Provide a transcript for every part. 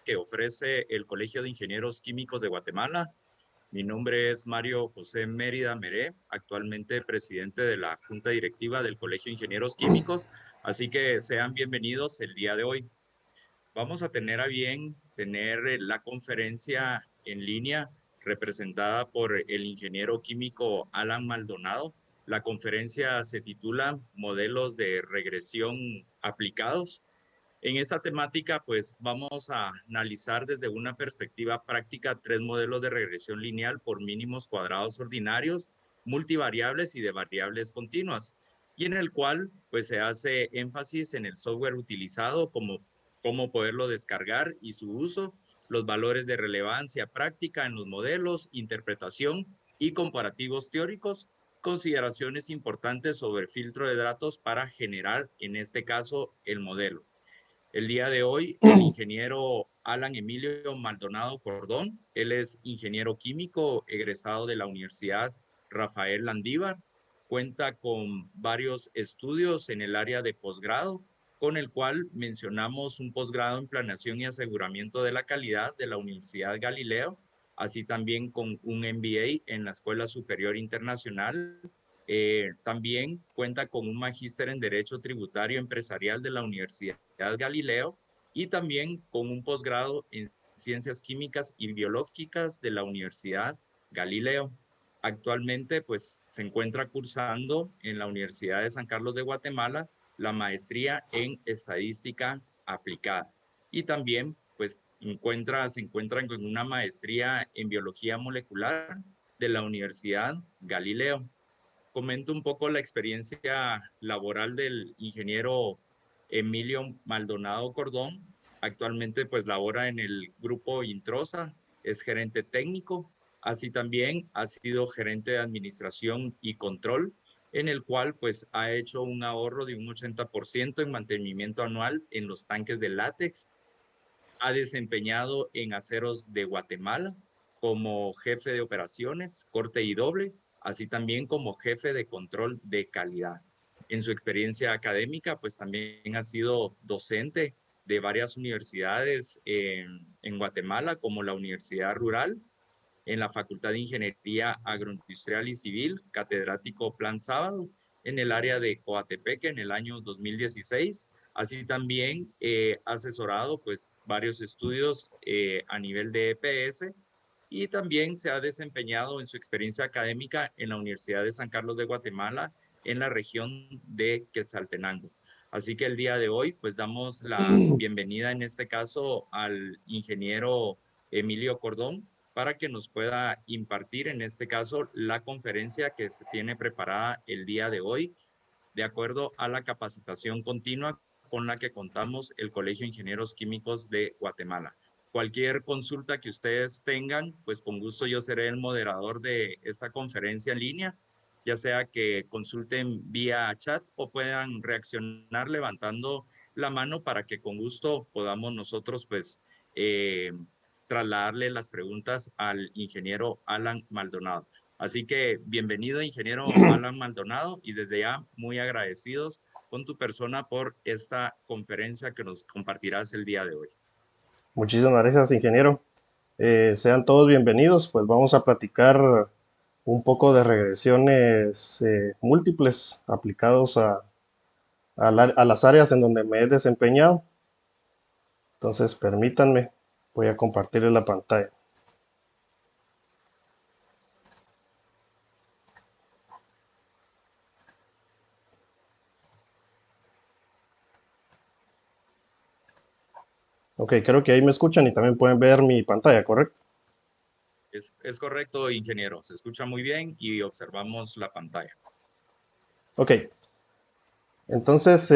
que ofrece el Colegio de Ingenieros Químicos de Guatemala. Mi nombre es Mario José Mérida Meré, actualmente presidente de la Junta Directiva del Colegio de Ingenieros Químicos, así que sean bienvenidos el día de hoy. Vamos a tener a bien tener la conferencia en línea representada por el ingeniero químico Alan Maldonado. La conferencia se titula Modelos de regresión aplicados. En esta temática, pues vamos a analizar desde una perspectiva práctica 3 modelos de regresión lineal por mínimos cuadrados ordinarios, multivariables y de variables continuas, y en el cual pues se hace énfasis en el software utilizado, como cómo poderlo descargar y su uso, los valores de relevancia práctica en los modelos, interpretación y comparativos teóricos, consideraciones importantes sobre filtro de datos para generar, en este caso, el modelo. El día de hoy, el ingeniero Alan Emilio Maldonado Cordón, él es ingeniero químico egresado de la Universidad Rafael Landívar, cuenta con varios estudios en el área de posgrado, con el cual mencionamos un posgrado en planeación y aseguramiento de la calidad de la Universidad Galileo, así también con un MBA en la Escuela Superior Internacional. También cuenta con un magíster en Derecho Tributario Empresarial de la Universidad Galileo y también con un posgrado en Ciencias Químicas y Biológicas de la Universidad Galileo. Actualmente, pues, se encuentra cursando en la Universidad de San Carlos de Guatemala la maestría en Estadística Aplicada. Y también, pues, se encuentran con una maestría en Biología Molecular de la Universidad Galileo. Comento un poco la experiencia laboral del ingeniero Emilio Maldonado Cordón. Actualmente pues labora en el grupo Introsa, es gerente técnico, así también ha sido gerente de administración y control, en el cual pues ha hecho un ahorro de un 80% en mantenimiento anual en los tanques de látex. Ha desempeñado en Aceros de Guatemala como jefe de operaciones, corte y doble, así también como jefe de control de calidad. En su experiencia académica, pues también ha sido docente de varias universidades en Guatemala, como la Universidad Rural, en la Facultad de Ingeniería Agroindustrial y Civil, catedrático Plan Sábado, en el área de Coatepeque en el año 2016. Así también asesorado pues varios estudios a nivel de EPS y también se ha desempeñado en su experiencia académica en la Universidad de San Carlos de Guatemala en la región de Quetzaltenango. Así que el día de hoy pues damos la bienvenida en este caso al ingeniero Emilio Cordón para que nos pueda impartir en este caso la conferencia que se tiene preparada el día de hoy de acuerdo a la capacitación continua con la que contamos el Colegio de Ingenieros Químicos de Guatemala. Cualquier consulta que ustedes tengan, pues con gusto yo seré el moderador de esta conferencia en línea, ya sea que consulten vía chat o puedan reaccionar levantando la mano para que con gusto podamos nosotros pues trasladarle las preguntas al ingeniero Alan Maldonado. Así que bienvenido, ingeniero Alan Maldonado, y desde ya muy agradecidos con tu persona por esta conferencia que nos compartirás el día de hoy. Muchísimas gracias, ingeniero. Sean todos bienvenidos. Pues vamos a platicar un poco de regresiones múltiples aplicados a las áreas en donde me he desempeñado. Entonces, permítanme, voy a compartirles la pantalla. Ok, creo que ahí me escuchan y también pueden ver mi pantalla, ¿correcto? Es correcto, ingeniero. Se escucha muy bien y observamos la pantalla. Ok, entonces,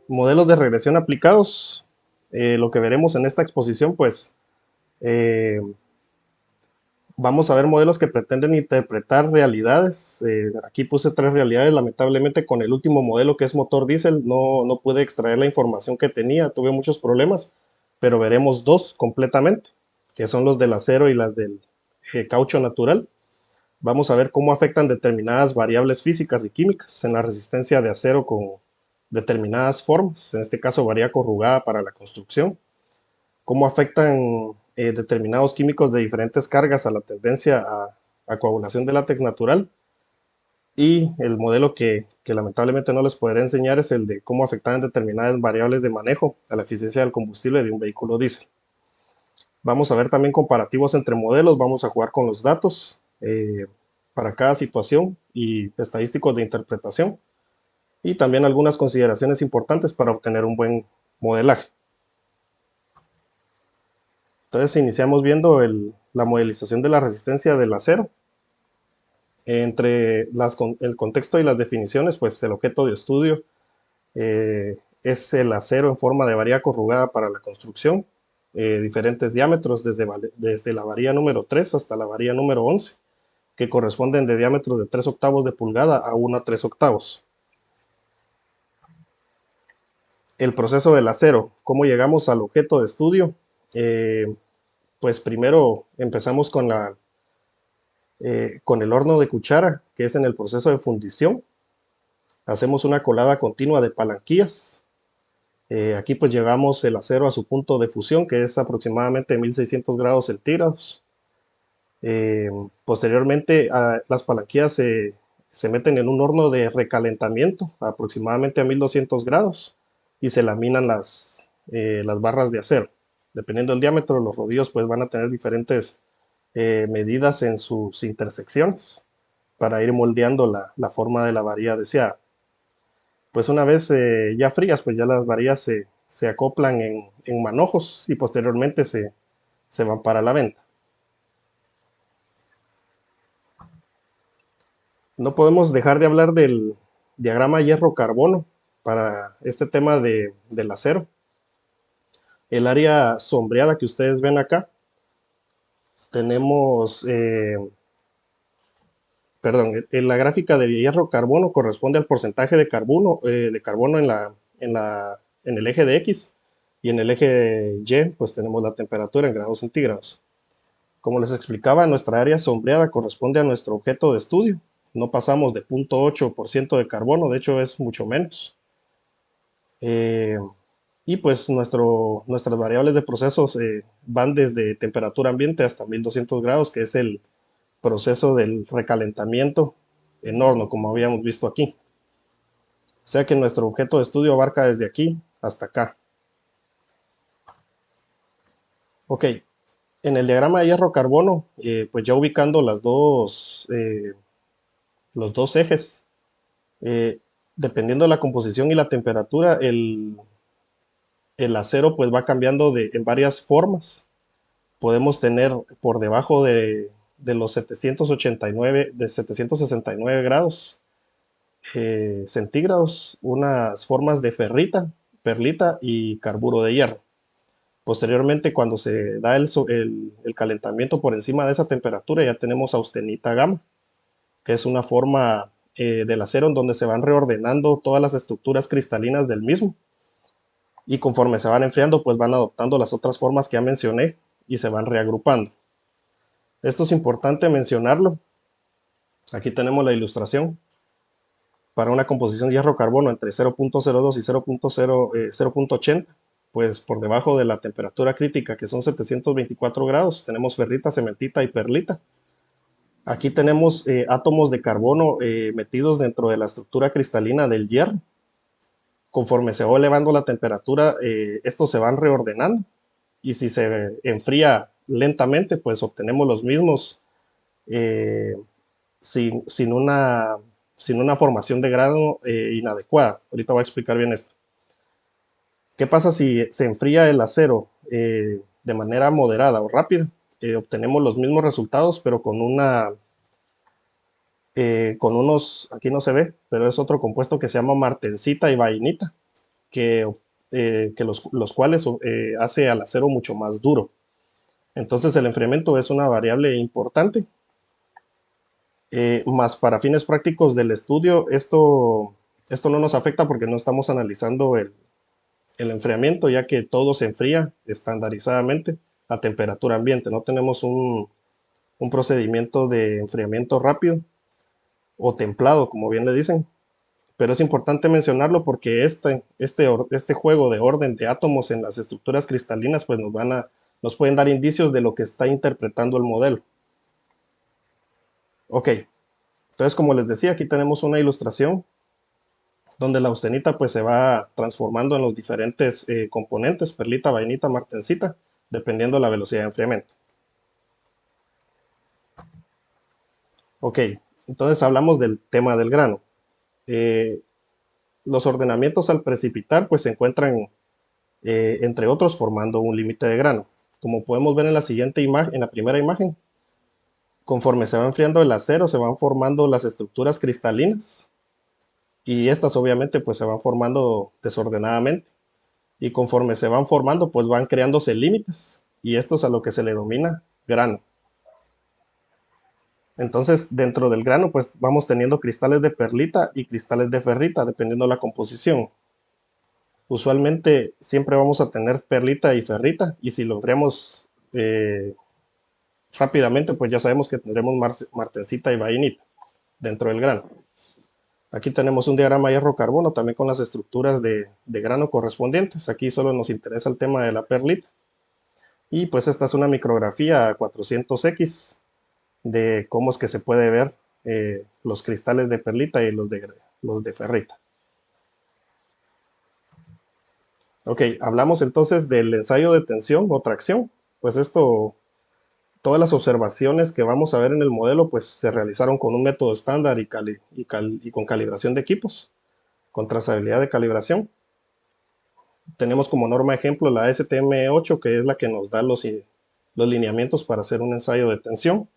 modelos de regresión aplicados. Lo que veremos en esta exposición, pues, eh, vamos a ver modelos que pretenden interpretar realidades. Aquí puse 3 realidades. Lamentablemente, con el último modelo, que es motor diésel, no pude extraer la información que tenía. Tuve muchos problemas, pero veremos 2 completamente, que son los del acero y las del caucho natural. Vamos a ver cómo afectan determinadas variables físicas y químicas en la resistencia de acero con determinadas formas. En este caso, varía corrugada para la construcción. cómo afectan determinados químicos de diferentes cargas a la tendencia a coagulación de látex natural. Y el modelo que lamentablemente no les podré enseñar es el de cómo afectan determinadas variables de manejo a la eficiencia del combustible de un vehículo diésel. Vamos a ver también comparativos entre modelos, vamos a jugar con los datos para cada situación y estadísticos de interpretación y también algunas consideraciones importantes para obtener un buen modelaje. Entonces iniciamos viendo la modelización de la resistencia del acero. Entre el contexto y las definiciones, pues el objeto de estudio es el acero en forma de varilla corrugada para la construcción, diferentes diámetros desde la varilla número 3 hasta la varilla número 11, que corresponden de diámetros de 3 octavos de pulgada a 1 a 3 octavos. El proceso del acero, ¿cómo llegamos al objeto de estudio? Pues primero empezamos con el horno de cuchara, que es en el proceso de fundición. Hacemos una colada continua de palanquillas. Aquí pues llevamos el acero a su punto de fusión, que es aproximadamente 1600 grados centígrados. Posteriormente las palanquillas se meten en un horno de recalentamiento, aproximadamente a 1200 grados, y se laminan las barras de acero. Dependiendo del diámetro, los rodillos pues van a tener diferentes medidas en sus intersecciones para ir moldeando la forma de la varilla deseada. Pues una vez ya frías, pues ya las varillas se acoplan en manojos y posteriormente se van para la venta. No podemos dejar de hablar del diagrama hierro-carbono para este tema del acero. El área sombreada que ustedes ven acá, tenemos, en la gráfica de hierro-carbono corresponde al porcentaje de carbono en el eje de X, y en el eje de Y pues tenemos la temperatura en grados centígrados. Como les explicaba, nuestra área sombreada corresponde a nuestro objeto de estudio. No pasamos de 0.8% de carbono, de hecho es mucho menos. Y pues nuestras variables de procesos van desde temperatura ambiente hasta 1200 grados, que es el proceso del recalentamiento en horno, como habíamos visto aquí. O sea que nuestro objeto de estudio abarca desde aquí hasta acá. Ok, en el diagrama de hierro-carbono, pues ya ubicando los dos ejes, dependiendo de la composición y la temperatura, el acero pues va cambiando en varias formas. Podemos tener por debajo de los 769 grados centígrados unas formas de ferrita, perlita y carburo de hierro. Posteriormente, cuando se da el calentamiento por encima de esa temperatura, ya tenemos austenita gamma, que es una forma del acero en donde se van reordenando todas las estructuras cristalinas del mismo. Y conforme se van enfriando, pues van adoptando las otras formas que ya mencioné y se van reagrupando. Esto es importante mencionarlo. Aquí tenemos la ilustración para una composición de hierro-carbono entre 0.02 y 0.80. Pues por debajo de la temperatura crítica, que son 724 grados, tenemos ferrita, cementita y perlita. Aquí tenemos átomos de carbono metidos dentro de la estructura cristalina del hierro. Conforme se va elevando la temperatura, estos se van reordenando, y si se enfría lentamente, pues obtenemos los mismos sin una formación de grano inadecuada. Ahorita voy a explicar bien esto. ¿Qué pasa si se enfría el acero de manera moderada o rápida? Obtenemos los mismos resultados, pero con unos, aquí no se ve, pero es otro compuesto que se llama martensita y vainita, que los cuales hace al acero mucho más duro. Entonces el enfriamiento es una variable importante. Más para fines prácticos del estudio, esto no nos afecta porque no estamos analizando el enfriamiento, ya que todo se enfría estandarizadamente a temperatura ambiente. No tenemos un procedimiento de enfriamiento rápido o templado, como bien le dicen, pero es importante mencionarlo porque este juego de orden de átomos en las estructuras cristalinas pues nos pueden dar indicios de lo que está interpretando el modelo. Ok, entonces como les decía, aquí tenemos una ilustración donde la austenita pues se va transformando en los diferentes componentes, perlita, vainita, martensita, dependiendo de la velocidad de enfriamiento. Ok, entonces hablamos del tema del grano. Los ordenamientos al precipitar pues se encuentran entre otros formando un límite de grano. Como podemos ver en la siguiente imagen, en la primera imagen, conforme se va enfriando el acero se van formando las estructuras cristalinas y estas obviamente pues se van formando desordenadamente y conforme se van formando pues van creándose límites y esto es a lo que se le denomina grano. Entonces dentro del grano pues vamos teniendo cristales de perlita y cristales de ferrita dependiendo de la composición. Usualmente siempre vamos a tener perlita y ferrita y si lo enfriamos rápidamente pues ya sabemos que tendremos martensita y vainita dentro del grano. Aquí tenemos un diagrama hierro-carbono también con las estructuras de grano correspondientes. Aquí solo nos interesa el tema de la perlita. Y pues esta es una micrografía a 400X de cómo es que se puede ver los cristales de perlita y los de ferrita. Ok, hablamos entonces del ensayo de tensión o tracción. Pues todas las observaciones que vamos a ver en el modelo pues se realizaron con un método estándar y con calibración de equipos, con trazabilidad de calibración. Tenemos como norma ejemplo la STM8, que es la que nos da los lineamientos para hacer un ensayo de tensión.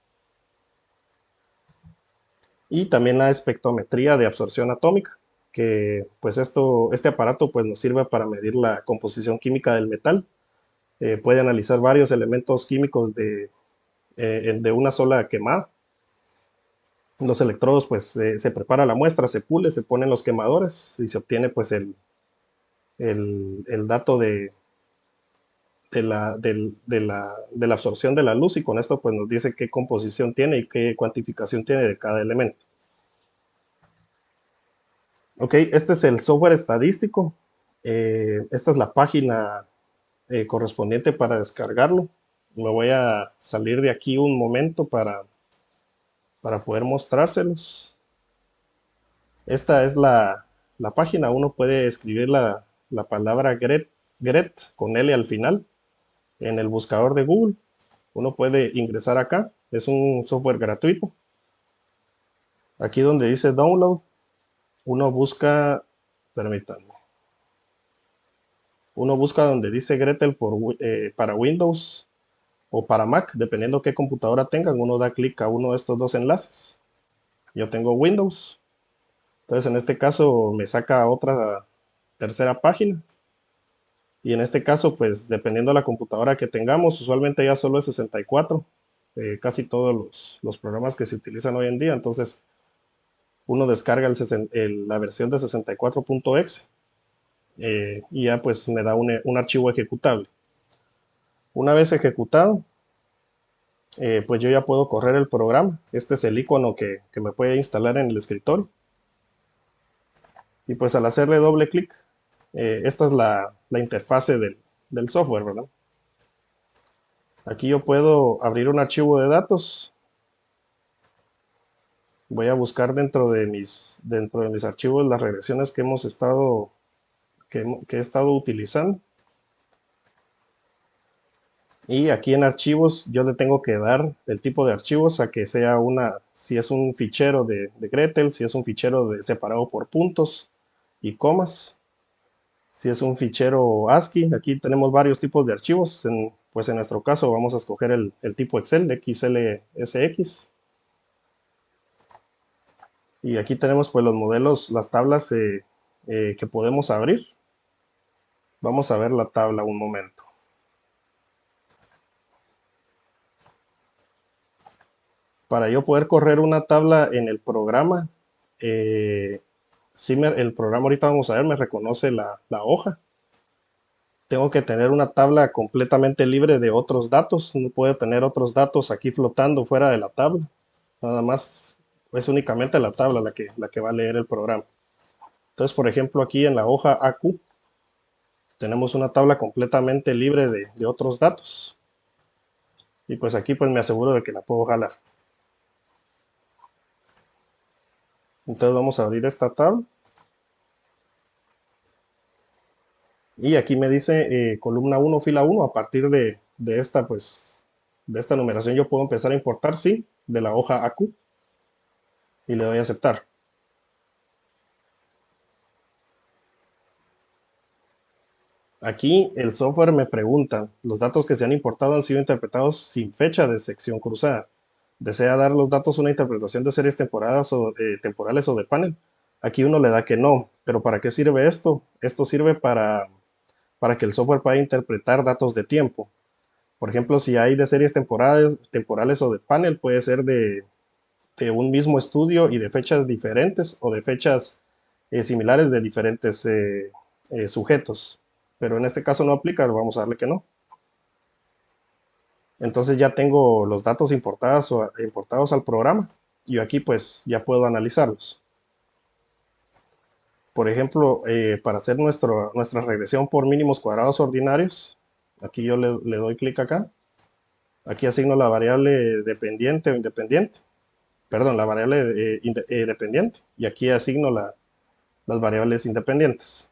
Y también la espectrometría de absorción atómica, que pues este aparato pues nos sirve para medir la composición química del metal. Puede analizar varios elementos químicos de una sola quemada. Los electrodos pues se prepara la muestra, se pule, se ponen los quemadores y se obtiene pues el dato de la absorción de la luz y con esto pues nos dice qué composición tiene y qué cuantificación tiene de cada elemento. Ok, este es el software estadístico. Esta es la página correspondiente para descargarlo. Me voy a salir de aquí un momento para poder mostrárselos. Esta es la página. Uno puede escribir la palabra GRET con L al final en el buscador de Google. Uno puede ingresar acá. Es un software gratuito. Aquí donde dice Download, uno busca, permítanme, uno busca donde dice Gretel para Windows o para Mac, dependiendo qué computadora tengan, uno da clic a uno de estos dos enlaces. Yo tengo Windows, entonces en este caso me saca a otra tercera página. Y en este caso, pues dependiendo de la computadora que tengamos, usualmente ya solo es 64, casi todos los programas que se utilizan hoy en día. Entonces uno descarga la versión de 64.exe y ya pues me da un archivo ejecutable. Una vez ejecutado, pues yo ya puedo correr el programa. Este es el icono que me puede instalar en el escritorio. Y pues al hacerle doble clic, esta es la interfase del software, ¿verdad? Aquí yo puedo abrir un archivo de datos. Voy a buscar dentro de mis archivos las regresiones que he estado utilizando. Y aquí en archivos yo le tengo que dar el tipo de archivos a que sea si es un fichero de Gretel, si es un fichero separado por puntos y comas, si es un fichero ASCII. Aquí tenemos varios tipos de archivos. Pues en nuestro caso vamos a escoger el tipo Excel, XLSX. Y aquí tenemos pues los modelos, las tablas que podemos abrir. Vamos a ver la tabla un momento. Para yo poder correr una tabla en el programa, el programa ahorita vamos a ver, me reconoce la hoja. Tengo que tener una tabla completamente libre de otros datos. No puedo tener otros datos aquí flotando fuera de la tabla. Nada más es únicamente la tabla la que va a leer el programa. Entonces, por ejemplo, aquí en la hoja AQ tenemos una tabla completamente libre de otros datos. Y pues aquí pues me aseguro de que la puedo jalar. Entonces vamos a abrir esta tabla. Y aquí me dice columna 1, fila 1. A partir de esta pues de esta numeración yo puedo empezar a importar, sí, de la hoja AQ. Y le doy a aceptar. Aquí el software me pregunta, los datos que se han importado han sido interpretados sin fecha de sección cruzada. ¿Desea dar los datos una interpretación de series temporales o de panel? Aquí uno le da que no, pero ¿para qué sirve esto? Esto sirve para que el software pueda interpretar datos de tiempo. Por ejemplo, si hay de series temporales o de panel, puede ser de un mismo estudio y de fechas diferentes o de fechas similares de diferentes sujetos. Pero en este caso no aplica, vamos a darle que no. Entonces ya tengo los datos importados al programa y aquí pues ya puedo analizarlos. Por ejemplo, para hacer nuestra regresión por mínimos cuadrados ordinarios, aquí yo le doy clic acá. Aquí asigno la variable dependiente o independiente. Perdón, la variable dependiente. Y aquí asigno las variables independientes.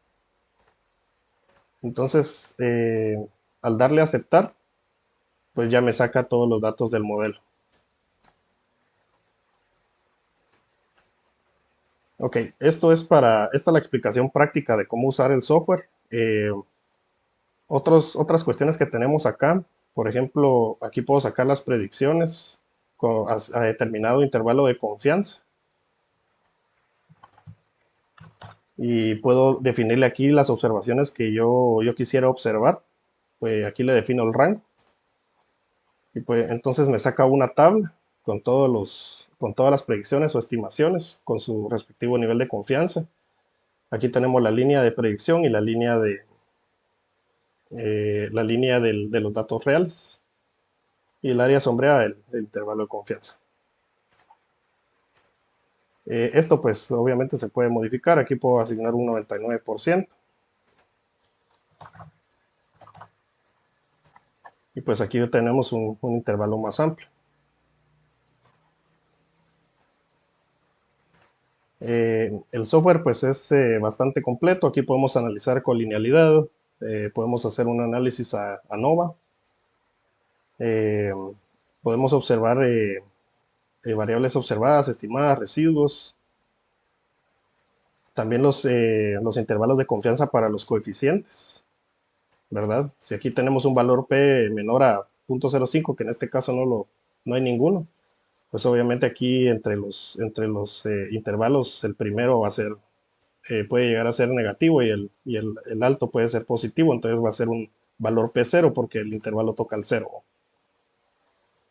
Entonces, al darle a aceptar, pues ya me saca todos los datos del modelo. Ok, esta es la explicación práctica de cómo usar el software. Otras cuestiones que tenemos acá, por ejemplo, aquí puedo sacar las predicciones a determinado intervalo de confianza. Y puedo definirle aquí las observaciones que yo quisiera observar. Pues aquí le defino el rango. Y pues entonces me saca una tabla con todas las predicciones o estimaciones con su respectivo nivel de confianza. Aquí tenemos la línea de predicción y la línea de los datos reales. Y el área sombreada del intervalo de confianza. Esto pues obviamente se puede modificar. Aquí puedo asignar un 99%. Y pues aquí tenemos un intervalo más amplio. El software pues es bastante completo. Aquí podemos analizar colinealidad, podemos hacer un análisis a ANOVA, eh, podemos observar variables observadas, estimadas, residuos, también los intervalos de confianza para los coeficientes, ¿verdad? Si aquí tenemos un valor P menor a 0.05, que en este caso no hay ninguno, pues obviamente aquí entre los intervalos el primero va a ser puede llegar a ser negativo y el alto puede ser positivo, entonces va a ser un valor P0 porque el intervalo toca el 0.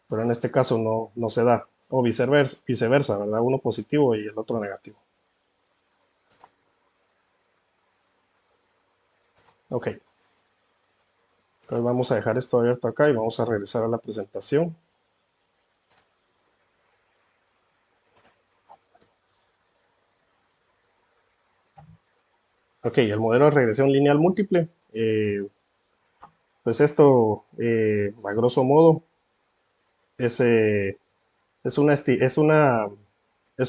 Pero en este caso no se da. O viceversa, ¿verdad? Uno positivo y el otro negativo. Ok. Entonces vamos a dejar esto abierto acá y vamos a regresar a la presentación. Ok, el modelo de regresión lineal múltiple. Pues esto, a grosso modo, es, es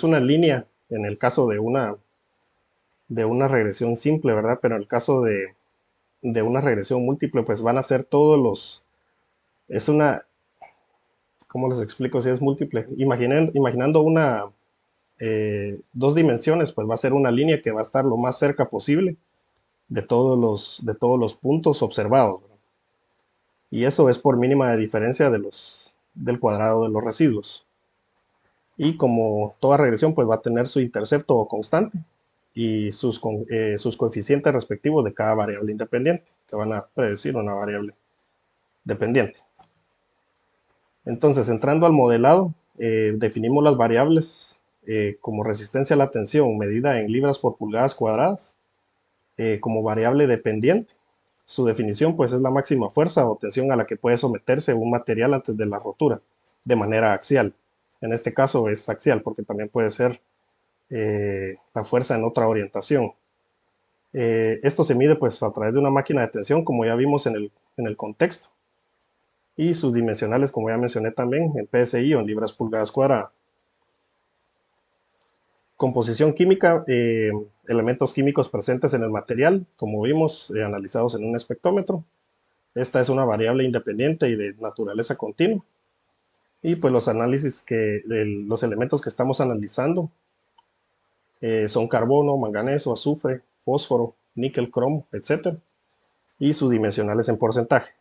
una línea en el caso de una regresión simple, ¿verdad? Pero en el caso de una regresión múltiple, pues van a ser es una, ¿cómo les explico si es múltiple? Imaginando dos dimensiones, pues va a ser una línea que va a estar lo más cerca posible de todos los puntos observados, ¿verdad? Y eso es por mínima de diferencia del cuadrado de los residuos. Y como toda regresión, pues va a tener su intercepto o constante y sus coeficientes respectivos de cada variable independiente, que van a predecir una variable dependiente. Entonces, entrando al modelado, definimos las variables como resistencia a la tensión medida en libras por pulgadas cuadradas como variable dependiente. Su definición pues es la máxima fuerza o tensión a la que puede someterse un material antes de la rotura de manera axial. En este caso es axial porque también puede ser la fuerza en otra orientación. Esto se mide pues a través de una máquina de tensión, como ya vimos en el contexto, y sus dimensionales, como ya mencioné también, en PSI o en libras pulgadas cuadradas. Composición química, elementos químicos presentes en el material, como vimos, analizados en un espectrómetro. Esta es una variable independiente y de naturaleza continua. Y pues los análisis los elementos que estamos analizando son carbono, manganeso, azufre, fósforo, níquel, cromo, etc. Y sus dimensionales en porcentaje.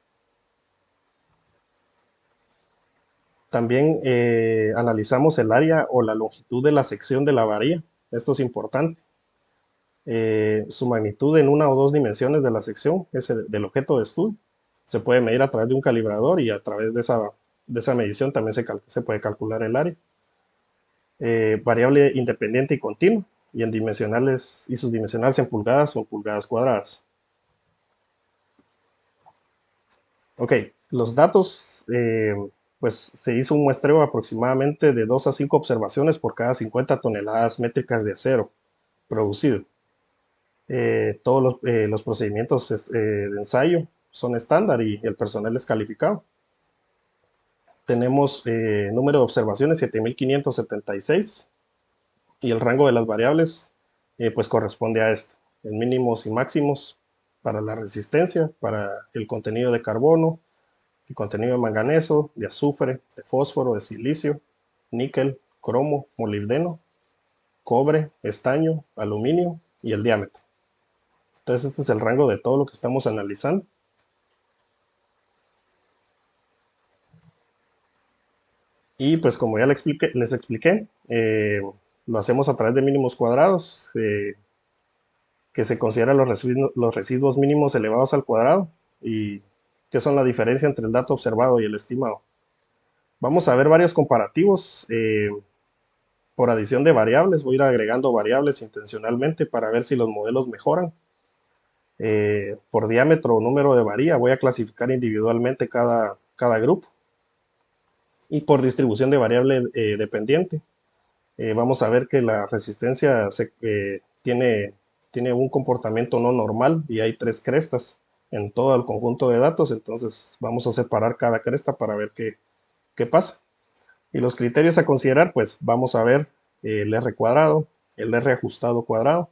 También analizamos el área o la longitud de la sección de la varilla. Esto es importante. Su magnitud en una o dos dimensiones de la sección es del objeto de estudio. Se puede medir a través de un calibrador y a través de esa medición también se puede calcular el área. Variable independiente y continua, y en dimensionales y sus dimensionales en pulgadas o pulgadas cuadradas. Ok, los datos, pues se hizo un muestreo aproximadamente de 2 a 5 observaciones por cada 50 toneladas métricas de acero producido. Todos los procedimientos de ensayo son estándar y el personal es calificado. Tenemos número de observaciones 7576 y el rango de las variables pues corresponde a esto, en mínimos y máximos para la resistencia, para el contenido de carbono, el contenido de manganeso, de azufre, de fósforo, de silicio, níquel, cromo, molibdeno, cobre, estaño, aluminio y el diámetro. Entonces este es el rango de todo lo que estamos analizando. Y pues como ya les expliqué, lo hacemos a través de mínimos cuadrados, que se consideran los residuos mínimos elevados al cuadrado y que son la diferencia entre el dato observado y el estimado. Vamos a ver varios comparativos por adición de variables. Voy a ir agregando variables intencionalmente para ver si los modelos mejoran. Por diámetro o número de varilla voy a clasificar individualmente cada grupo. Y por distribución de variable dependiente, vamos a ver que la resistencia tiene un comportamiento no normal y hay 3 crestas en todo el conjunto de datos. Entonces vamos a separar cada cresta para ver qué pasa. Y los criterios a considerar, pues vamos a ver el R cuadrado, el R ajustado cuadrado,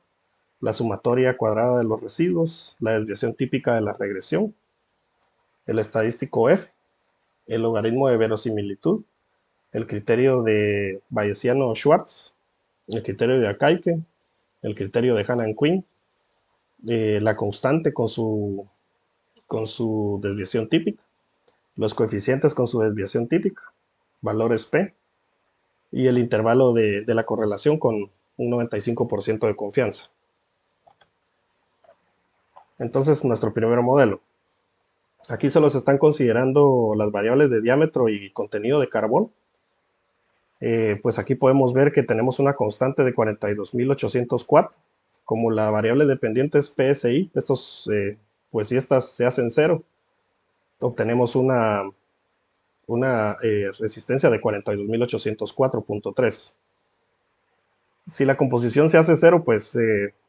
la sumatoria cuadrada de los residuos, la desviación típica de la regresión, el estadístico F, el logaritmo de verosimilitud, el criterio de Bayesiano-Schwartz, el criterio de Akaike, el criterio de Hannan-Quinn, la constante con su desviación típica, los coeficientes con su desviación típica, valores P, y el intervalo de la correlación con un 95% de confianza. Entonces, nuestro primer modelo. Aquí solo se están considerando las variables de diámetro y contenido de carbón. Pues aquí podemos ver que tenemos una constante de 42.804. Como la variable dependiente es PSI, pues si estas se hacen cero, obtenemos una resistencia de 42.804.3. Si la composición se hace cero, pues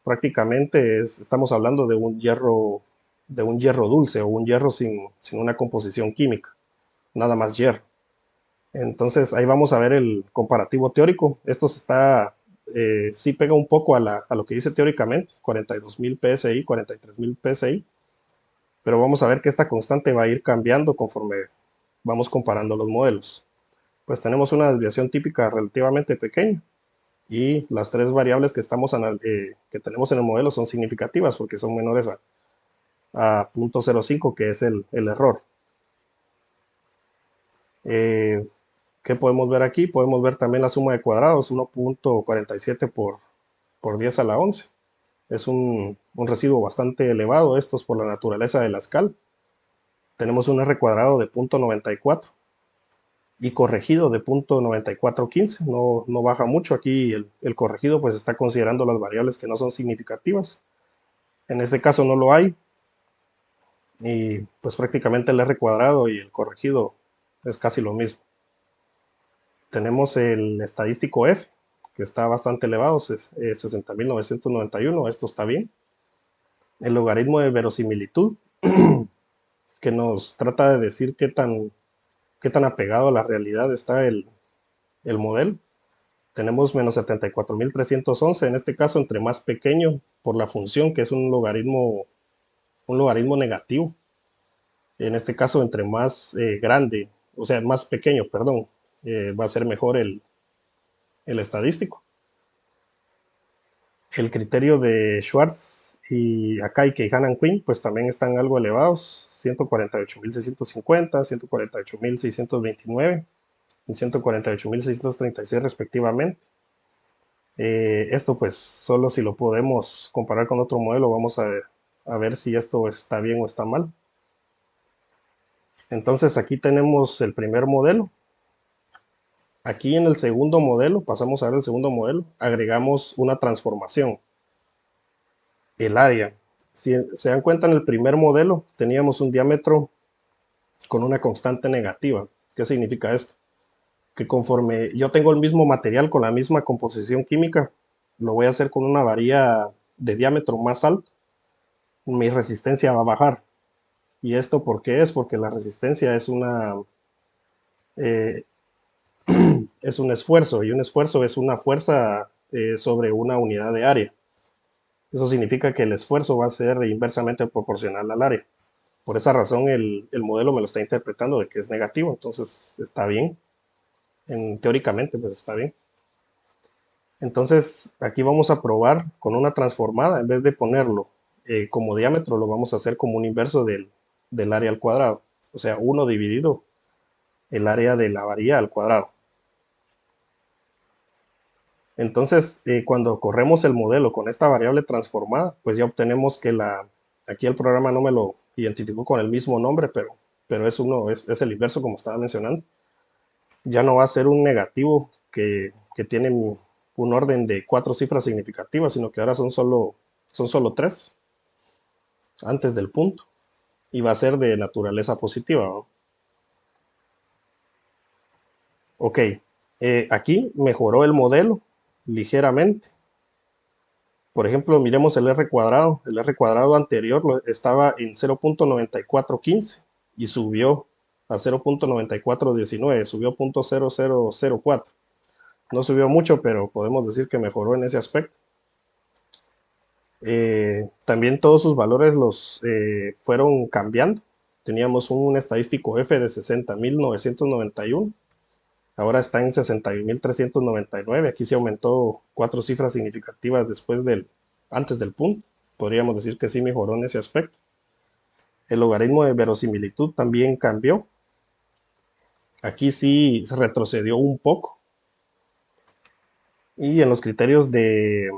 prácticamente estamos hablando de un hierro dulce o un hierro sin una composición química, nada más hierro. Entonces ahí vamos a ver el comparativo teórico. Esto sí pega un poco a lo que dice teóricamente, 42.000 PSI, 43.000 PSI, pero vamos a ver que esta constante va a ir cambiando conforme vamos comparando los modelos. Pues tenemos una desviación típica relativamente pequeña y las 3 variables que tenemos en el modelo son significativas porque son menores a 0.05, que es el error. ¿Qué podemos ver aquí? Podemos ver también la suma de cuadrados, 1.47 por 10 a la 11. Es un residuo bastante elevado, esto es por la naturaleza de la escala. Tenemos un R cuadrado de 0.94 y corregido de 0.9415, no baja mucho. Aquí el corregido pues está considerando las variables que no son significativas. En este caso no lo hay, y pues prácticamente el R cuadrado y el corregido es casi lo mismo. Tenemos el estadístico F, que está bastante elevado, 60.991, esto está bien. el logaritmo de verosimilitud, que nos trata de decir qué tan apegado a la realidad está el modelo. Tenemos menos 74.311, en este caso entre más pequeño por la función, que es un logaritmo negativo. En este caso, entre más grande, o sea, más pequeño, perdón, va a ser mejor el estadístico. El criterio de Schwartz y Akaike y Hanan Quinn, pues también están algo elevados, 148.650, 148.629 y 148.636 respectivamente. Esto pues solo si lo podemos comparar con otro modelo, vamos a ver si esto está bien o está mal. Entonces aquí tenemos el primer modelo. Aquí en el segundo modelo, pasamos a ver el segundo modelo, agregamos una transformación, el área. Si se dan cuenta, en el primer modelo teníamos un diámetro con una constante negativa. ¿Qué significa esto? Que conforme yo tengo el mismo material con la misma composición química, lo voy a hacer con una varilla de diámetro más alto, mi resistencia va a bajar. ¿Y esto por qué es? Porque la resistencia eh, es un esfuerzo, y un esfuerzo es una fuerza sobre una unidad de área. Eso significa que el esfuerzo va a ser inversamente proporcional al área. Por esa razón el modelo me lo está interpretando de que es negativo, entonces está bien. Teóricamente pues está bien. Entonces aquí vamos a probar con una transformada, en vez de ponerlo como diámetro, lo vamos a hacer como un inverso del área al cuadrado. O sea, 1 dividido el área de la varilla al cuadrado. Entonces, cuando corremos el modelo con esta variable transformada, pues ya obtenemos que aquí el programa no me lo identificó con el mismo nombre, pero es el inverso como estaba mencionando. Ya no va a ser un negativo que tiene un orden de 4 cifras significativas, sino que ahora son solo 3 antes del punto, y va a ser de naturaleza positiva, ¿no? Ok, aquí mejoró el modelo ligeramente. Por ejemplo, miremos el R cuadrado. El R cuadrado anterior estaba en 0.9415 y subió a 0.9419, subió 0.0004. No subió mucho, pero podemos decir que mejoró en ese aspecto. También todos sus valores los fueron cambiando. Teníamos un estadístico F de 60.991. Ahora está en 61.399. Aquí se aumentó 4 cifras significativas antes del punto. Podríamos decir que sí mejoró en ese aspecto. El logaritmo de verosimilitud también cambió. Aquí sí se retrocedió un poco. Y en los criterios de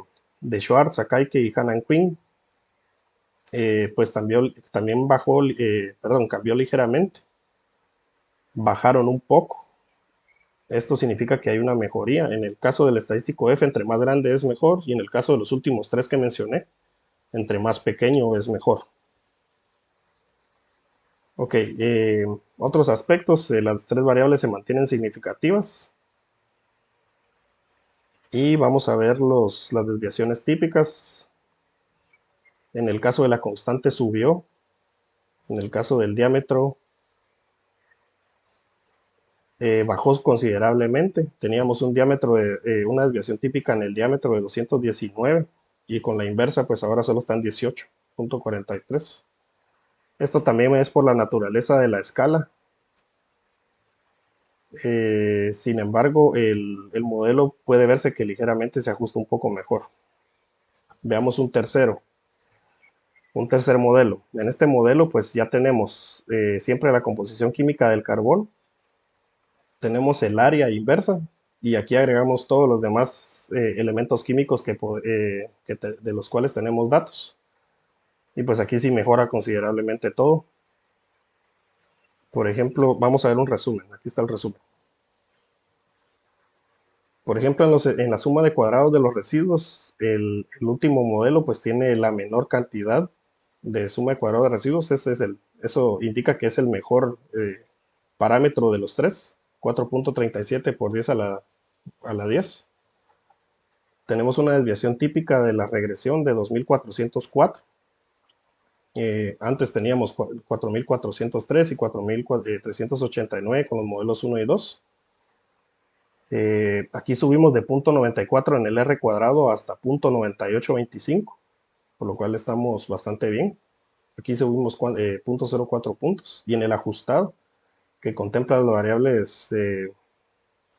Schwartz, Akaike y Hanan Quinn, pues también cambió ligeramente. Bajaron un poco. Esto significa que hay una mejoría. En el caso del estadístico F, entre más grande es mejor, y en el caso de los últimos 3 que mencioné, entre más pequeño es mejor. Ok, otros aspectos, las 3 variables se mantienen significativas. Y vamos a ver las desviaciones típicas. En el caso de la constante subió. En el caso del diámetro bajó considerablemente. Teníamos una desviación típica en el diámetro de 219 y con la inversa pues ahora solo están 18.43. Esto también es por la naturaleza de la escala. Sin embargo, el modelo puede verse que ligeramente se ajusta un poco mejor. Veamos un tercer modelo. En este modelo pues ya tenemos siempre la composición química del carbón, tenemos el área inversa y aquí agregamos todos los demás elementos químicos de los cuales tenemos datos. Y pues aquí sí mejora considerablemente todo. Por ejemplo, vamos a ver un resumen. Aquí está el resumen. Por ejemplo, en la suma de cuadrados de los residuos, el último modelo pues tiene la menor cantidad de suma de cuadrados de residuos. Eso indica que es el mejor parámetro de los tres, 4.37 por 10 a la 10. Tenemos una desviación típica de la regresión de 2404. Antes teníamos 4.403 y 4.389 con los modelos uno y 2. Aquí subimos de 0.94 en el R cuadrado hasta 0.9825, por lo cual estamos bastante bien. Aquí subimos 0.04 puntos. Y en el ajustado, que contempla las variables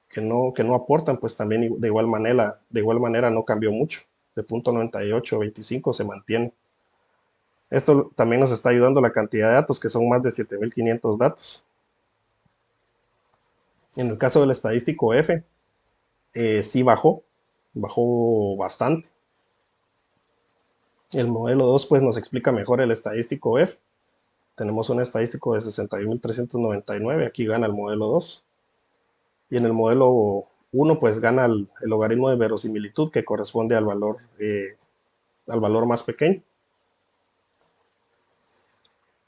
que no aportan, pues también de igual manera no cambió mucho. De 0.9825 se mantiene. Esto también nos está ayudando la cantidad de datos, que son más de 7.500 datos. En el caso del estadístico F, sí bajó bastante. El modelo 2 pues nos explica mejor el estadístico F. Tenemos un estadístico de 61.399, aquí gana el modelo 2. Y en el modelo 1 pues gana el logaritmo de verosimilitud, que corresponde al valor más pequeño.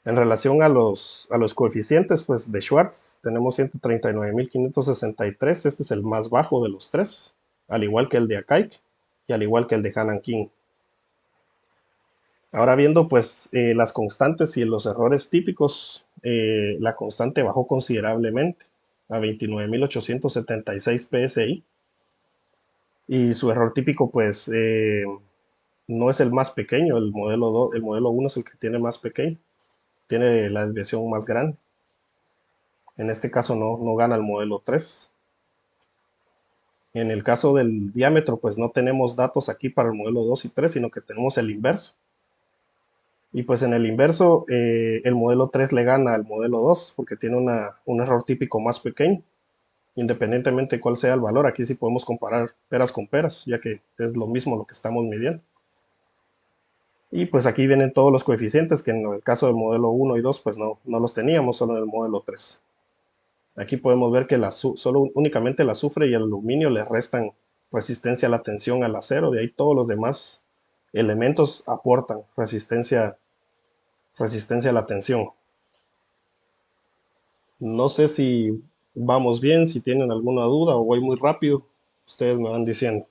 En relación a los coeficientes pues, de Schwartz, tenemos 139.563. Este es el más bajo de los tres, al igual que el de Akaike y al igual que el de Hannan King. Ahora viendo pues las constantes y los errores típicos, la constante bajó considerablemente a 29.876 PSI, y su error típico pues no es el más pequeño. El modelo 1 es el que tiene más pequeño, tiene la desviación más grande. En este caso no gana el modelo 3. En el caso del diámetro, pues no tenemos datos aquí para el modelo 2 y 3, sino que tenemos el inverso. Y pues en el inverso, el modelo 3 le gana al modelo 2 porque tiene un error típico más pequeño. Independientemente de cuál sea el valor, aquí sí podemos comparar peras con peras, ya que es lo mismo lo que estamos midiendo. Y pues aquí vienen todos los coeficientes, que en el caso del modelo 1 y 2 pues no los teníamos, solo en el modelo 3. Aquí podemos ver que únicamente el azufre y el aluminio le restan resistencia a la tensión al acero. De ahí todos los demás elementos aportan resistencia a la tensión. No sé si vamos bien, si tienen alguna duda o voy muy rápido. Ustedes me van diciendo.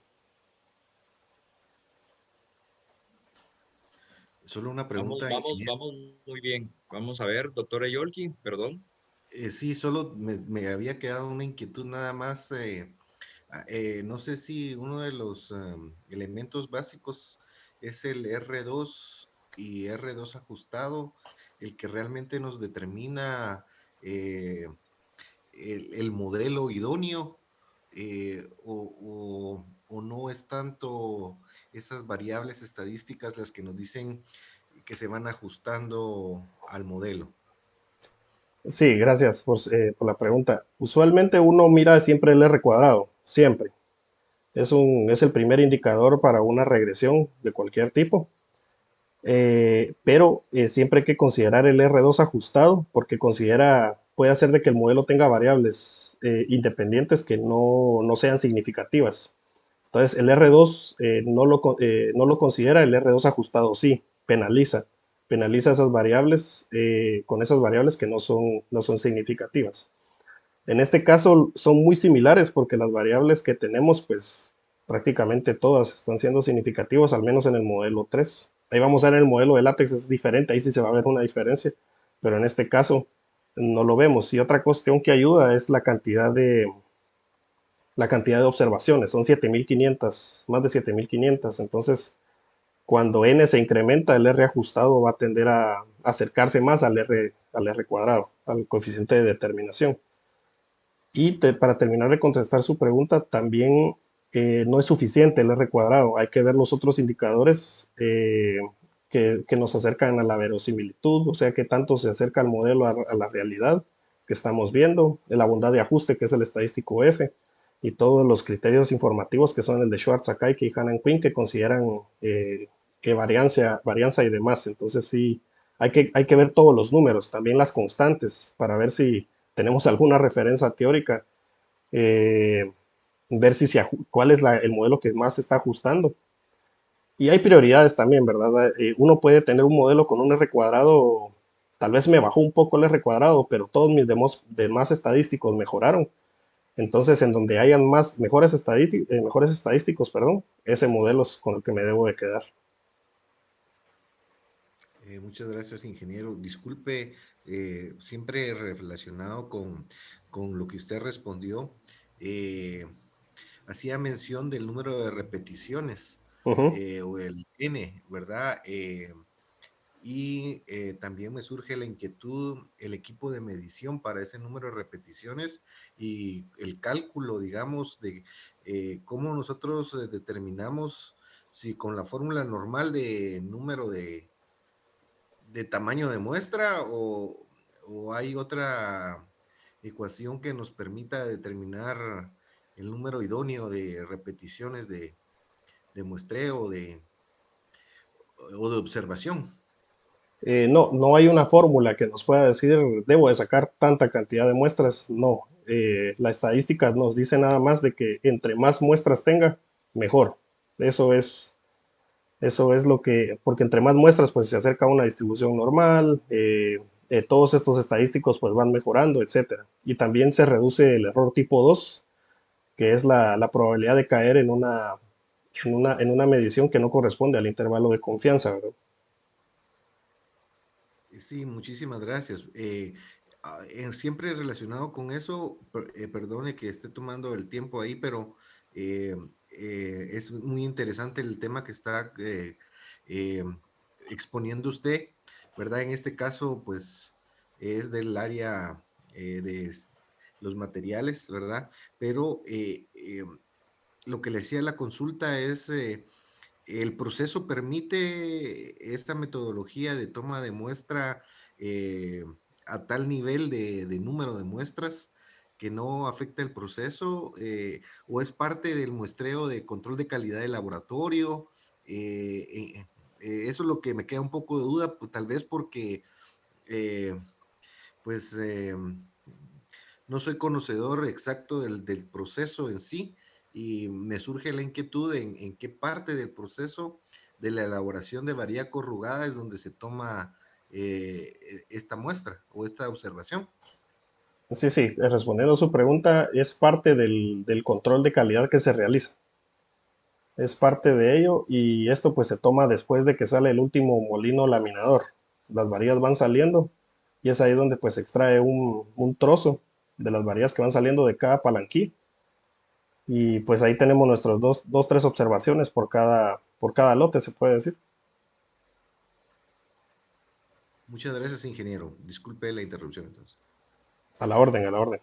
Solo una Vamos, pregunta, vamos, ingeniero. vamos muy bien. Vamos a ver, doctora Yolki, perdón. Sí, solo me había quedado una inquietud nada más. No sé si uno de los elementos básicos es el R2 y R2 ajustado, el que realmente nos determina eh, el modelo idóneo, o no es tanto esas variables estadísticas las que nos dicen que se van ajustando al modelo. Sí, gracias por la pregunta. Usualmente uno mira siempre el R cuadrado, siempre. Es el primer indicador para una regresión de cualquier tipo. Pero siempre hay que considerar el R2 ajustado, porque puede hacer de que el modelo tenga variables independientes que no sean significativas. Entonces el R2 no lo considera, el R2 ajustado sí, penaliza esas variables, con esas variables que no son significativas. En este caso son muy similares porque las variables que tenemos, pues prácticamente todas están siendo significativas, al menos en el modelo 3. Ahí vamos a ver, en el modelo de látex es diferente, ahí sí se va a ver una diferencia, pero en este caso no lo vemos. Y otra cuestión que ayuda es la cantidad de observaciones, son 7.500, más de 7.500. Entonces, cuando n se incrementa, el R ajustado va a tender a acercarse más al R cuadrado, al coeficiente de determinación. Y para terminar de contestar su pregunta, también no es suficiente el R cuadrado, hay que ver los otros indicadores que nos acercan a la verosimilitud, o sea, que tanto se acerca el modelo a la realidad que estamos viendo, la bondad de ajuste, que es el estadístico F, y todos los criterios informativos que son el de Schwartz, Akaike y Hannan Quinn, que consideran que varianza y demás. Entonces sí, hay que ver todos los números, también las constantes, para ver si tenemos alguna referencia teórica, eh, ver cuál es el modelo que más se está ajustando. Y hay prioridades también, ¿verdad? Uno puede tener un modelo con un R cuadrado, tal vez me bajó un poco el R cuadrado, pero todos mis demás estadísticos mejoraron. Entonces, en donde hayan mejores estadísticos, perdón, ese modelo es con el que me debo de quedar. Muchas gracias, ingeniero. Disculpe, siempre relacionado con lo que usted respondió, eh, hacía mención del número de repeticiones Ujú. o el N, ¿verdad? Y también me surge la inquietud, el equipo de medición para ese número de repeticiones y el cálculo, digamos, de cómo nosotros determinamos si con la fórmula normal de número de tamaño de muestra o hay otra ecuación que nos permita determinar el número idóneo de repeticiones de muestreo o de observación. No, no hay una fórmula que nos pueda decir, debo de sacar tanta cantidad de muestras. No, la estadística nos dice nada más de que entre más muestras tenga, mejor. Eso es, eso es lo que, porque entre más muestras, pues se acerca a una distribución normal, todos estos estadísticos pues van mejorando, etcétera. Y también se reduce el error tipo 2, que es la probabilidad de caer en una medición que no corresponde al intervalo de confianza, ¿verdad? Sí, muchísimas gracias. Siempre relacionado con eso, perdone que esté tomando el tiempo ahí, pero eh, es muy interesante el tema que está eh, exponiendo usted, ¿verdad? En este caso, pues es del área de los materiales, ¿verdad? Pero lo que le decía la consulta es... el proceso permite esta metodología de toma de muestra eh, a tal nivel de número de muestras que no afecta el proceso o es parte del muestreo de control de calidad de laboratorio. Eh, Eso es lo que me queda un poco de duda, pues, tal vez porque eh, pues no soy conocedor exacto del proceso en sí y me surge la inquietud en qué parte del proceso de la elaboración de varilla corrugada es donde se toma esta muestra o esta observación. Sí, sí, respondiendo a su pregunta, es parte del control de calidad que se realiza. Es parte de ello y esto pues se toma después de que sale el último molino laminador. Las varillas van saliendo y es ahí donde pues se extrae un trozo de las varillas que van saliendo de cada palanquí y pues ahí tenemos nuestros tres observaciones por cada lote, se puede decir. Muchas gracias, ingeniero. Disculpe la interrupción entonces. A la orden, a la orden.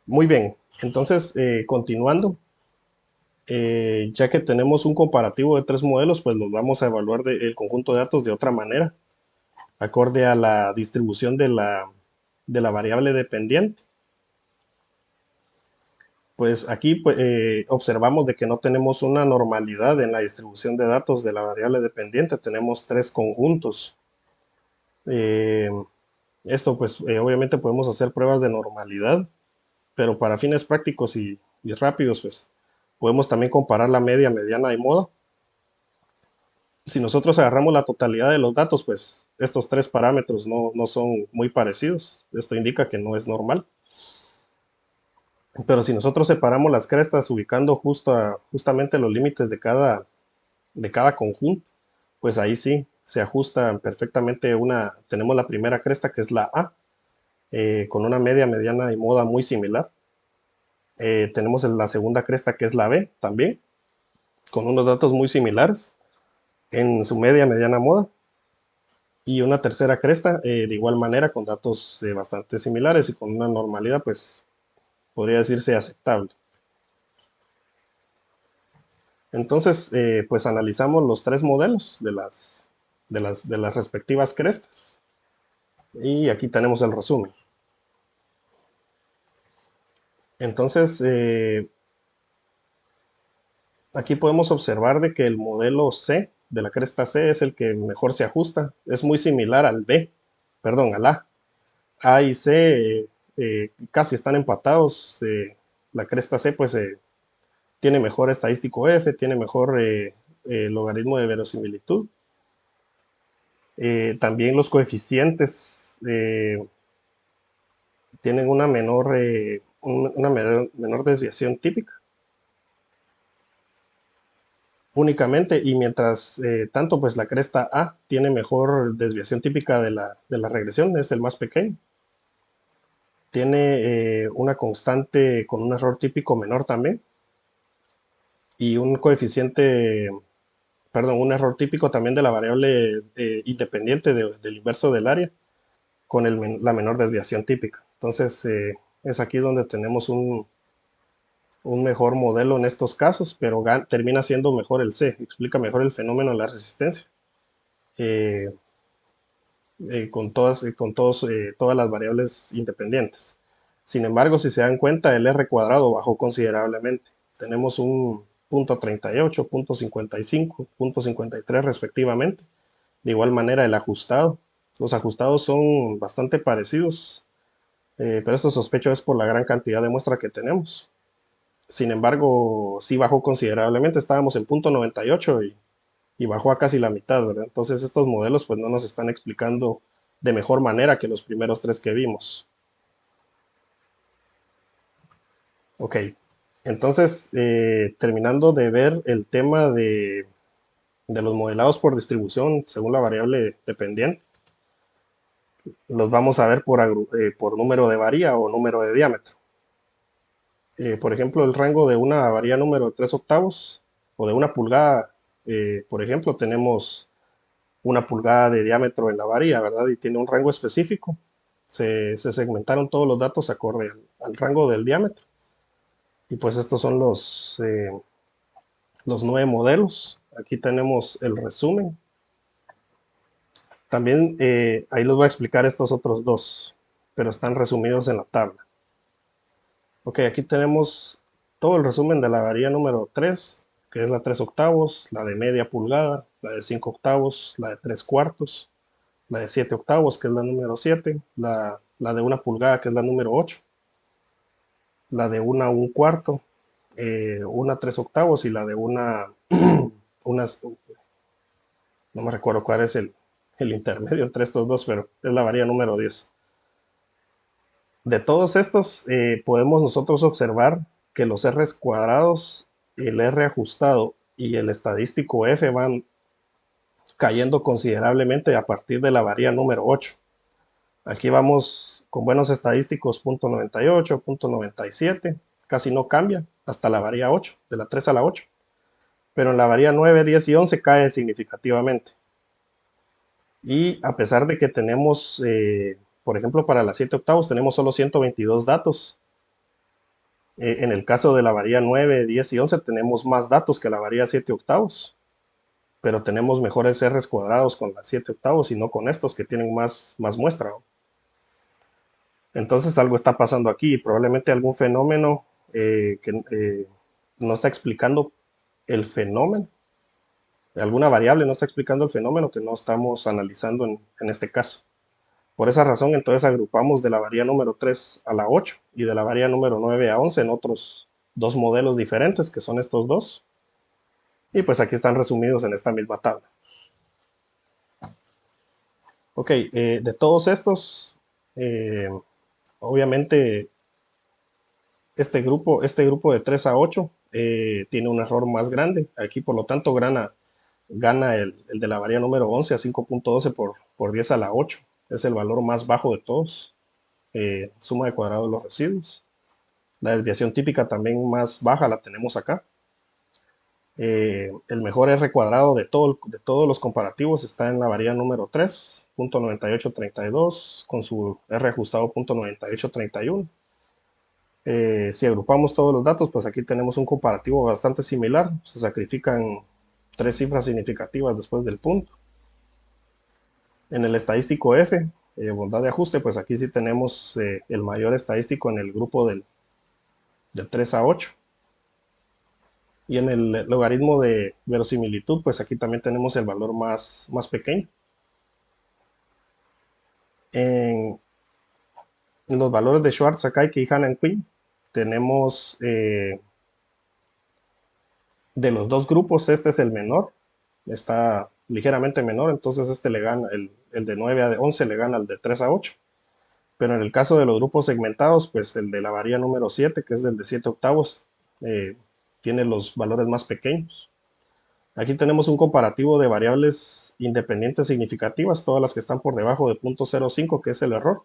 Muy bien, entonces continuando, ya que tenemos un comparativo de tres modelos, pues los vamos a evaluar el conjunto de datos de otra manera, acorde a la distribución de la variable dependiente. Pues aquí pues, observamos de que no tenemos una normalidad en la distribución de datos de la variable dependiente, tenemos tres conjuntos. Eh, Esto pues obviamente podemos hacer pruebas de normalidad, pero para fines prácticos y rápidos pues podemos también comparar la media, mediana y moda. Si nosotros agarramos la totalidad de los datos, pues estos tres parámetros no son muy parecidos. Esto indica que no es normal. Pero si nosotros separamos las crestas ubicando justamente los límites de cada conjunto, pues ahí sí se ajusta perfectamente tenemos la primera cresta que es la A, con una media, mediana y moda muy similar. Tenemos la segunda cresta que es la B también, con unos datos muy similares en su media, mediana, moda. Y una tercera cresta, de igual manera, con datos bastante similares y con una normalidad, pues podría decirse aceptable. Entonces, pues analizamos los tres modelos de las respectivas crestas. Y aquí tenemos el resumen. Entonces, aquí podemos observar de que el modelo C de la cresta C es el que mejor se ajusta. Es muy similar al B, perdón, al A. A y C casi están empatados. La cresta C pues tiene mejor estadístico F, tiene mejor logaritmo de verosimilitud. También los coeficientes tienen una menor desviación típica. únicamente, y mientras tanto, pues la cresta A tiene mejor desviación típica de la regresión, es el más pequeño. Tiene una constante con un error típico menor también, y un coeficiente, perdón, un error típico también de la variable independiente del inverso del área, con la menor desviación típica. Entonces, es aquí donde tenemos un mejor modelo en estos casos, pero termina siendo mejor el C, explica mejor el fenómeno de la resistencia, eh, todas las variables independientes. Sin embargo, si se dan cuenta, el R cuadrado bajó considerablemente. Tenemos un punto 38, punto 55, punto 53 respectivamente. De igual manera, el ajustado. Los ajustados son bastante parecidos, pero esto sospecho es por la gran cantidad de muestra que tenemos. Sin embargo, sí bajó considerablemente. Estábamos en punto 98 y bajó a casi la mitad, ¿verdad? Entonces estos modelos pues no nos están explicando de mejor manera que los primeros tres que vimos. Ok, entonces terminando de ver el tema de los modelados por distribución según la variable dependiente, los vamos a ver por número de varía o número de diámetro. Por ejemplo, el rango de una varía número de 3 octavos o de una pulgada, por ejemplo, tenemos una pulgada de diámetro en la varía, ¿verdad? Y tiene un rango específico. Se segmentaron todos los datos acorde al rango del diámetro. Y pues estos son los 9 modelos. Aquí tenemos el resumen. También ahí les voy a explicar estos otros dos, pero están resumidos en la tabla. Ok, aquí tenemos todo el resumen de la varía número 3, que es la 3 octavos, la de media pulgada, la de 5 octavos, la de 3 cuartos, la de 7 octavos, que es la número 7, la de 1 pulgada, que es la número 8, la de 1 a 1 cuarto, una 3 octavos y la de no me recuerdo cuál es el intermedio entre estos dos, pero es la varía número 10. De todos estos, podemos nosotros observar que los R cuadrados, el R ajustado y el estadístico F van cayendo considerablemente a partir de la varía número 8. Aquí vamos con buenos estadísticos, punto 98, punto 97, casi no cambia hasta la varía 8, de la 3 a la 8. Pero en la varía 9, 10 y 11 cae significativamente. Y a pesar de que tenemos, por ejemplo, para las 7 octavos tenemos solo 122 datos. En el caso de la varía 9, 10 y 11 tenemos más datos que la varía 7 octavos. Pero tenemos mejores R's cuadrados con las 7 octavos y no con estos que tienen más muestra, ¿no? Entonces algo está pasando aquí, probablemente algún fenómeno que no está explicando el fenómeno, alguna variable no está explicando el fenómeno que no estamos analizando en este caso. Por esa razón, entonces agrupamos de la varía número 3 a la 8 y de la varía número 9 a 11 en otros dos modelos diferentes, que son estos dos. Y pues aquí están resumidos en esta misma tabla. Ok, de todos estos, obviamente este grupo de 3 a 8 tiene un error más grande. Aquí, por lo tanto, gana el de la varía número 11 a 5.12 por 10 a la 8. Es el valor más bajo de todos. Suma de cuadrado de los residuos. La desviación típica también más baja la tenemos acá. El mejor R cuadrado de todos los comparativos está en la varía número 3, punto 9832, con su R ajustado punto 9831. Si agrupamos todos los datos, pues aquí tenemos un comparativo bastante similar. Se sacrifican 3 cifras significativas después del punto. En el estadístico F, bondad de ajuste, pues aquí sí tenemos el mayor estadístico en el grupo del 3 a 8. Y en el logaritmo de verosimilitud, pues aquí también tenemos el valor más pequeño. En los valores de Schwartz, Akaike y Hannan Quinn, tenemos de los dos grupos, este es el menor, está ligeramente menor, entonces este le gana, el de 9 a 11 le gana al de 3 a 8. Pero en el caso de los grupos segmentados, pues el de la varía número 7, que es del de 7 octavos, tiene los valores más pequeños. Aquí tenemos un comparativo de variables independientes significativas, todas las que están por debajo de 0.05, que es el error.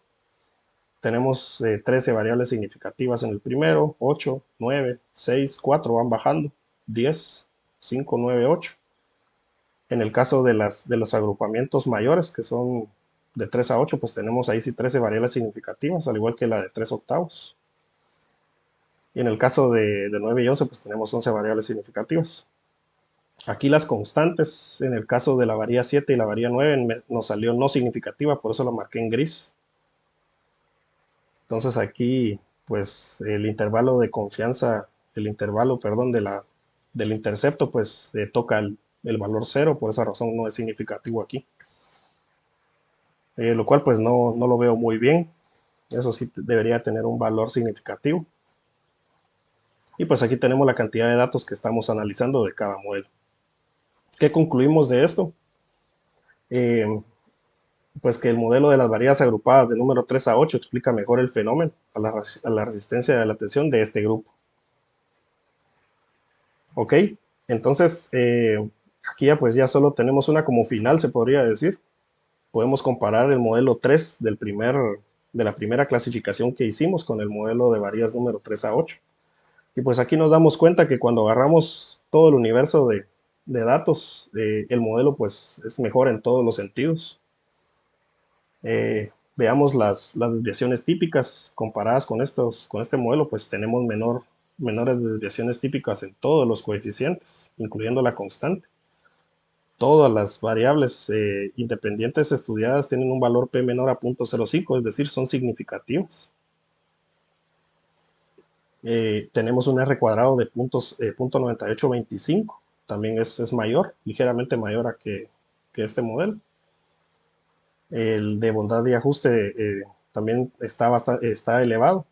Tenemos 13 variables significativas en el primero, 8, 9, 6, 4 van bajando, 10, 5, 9, 8. En el caso de los agrupamientos mayores, que son de 3 a 8, pues tenemos ahí sí 13 variables significativas, al igual que la de 3 octavos. Y en el caso de 9 y 11, pues tenemos 11 variables significativas. Aquí las constantes, en el caso de la varía 7 y la varía 9, nos salió no significativa, por eso lo marqué en gris. Entonces aquí, pues el intervalo de confianza, el intervalo, perdón, del intercepto, pues toca el valor 0, por esa razón no es significativo aquí. Lo cual pues no lo veo muy bien. Eso sí debería tener un valor significativo. Y pues aquí tenemos la cantidad de datos que estamos analizando de cada modelo. ¿Qué concluimos de esto? Pues que el modelo de las variadas agrupadas de número 3 a 8 explica mejor el fenómeno a la resistencia de la tensión de este grupo. Ok, entonces aquí ya pues ya solo tenemos una como final, se podría decir. Podemos comparar el modelo 3 de la primera clasificación que hicimos con el modelo de variadas número 3 a 8. Y pues aquí nos damos cuenta que cuando agarramos todo el universo de datos, el modelo pues es mejor en todos los sentidos. Veamos las desviaciones típicas comparadas con este modelo, pues tenemos menores desviaciones típicas en todos los coeficientes, incluyendo la constante. Todas las variables independientes estudiadas tienen un valor P menor a 0.05, es decir, son significativas. Tenemos un R cuadrado de 0.9825, también es mayor, ligeramente mayor que este modelo. El de bondad y ajuste también está elevado.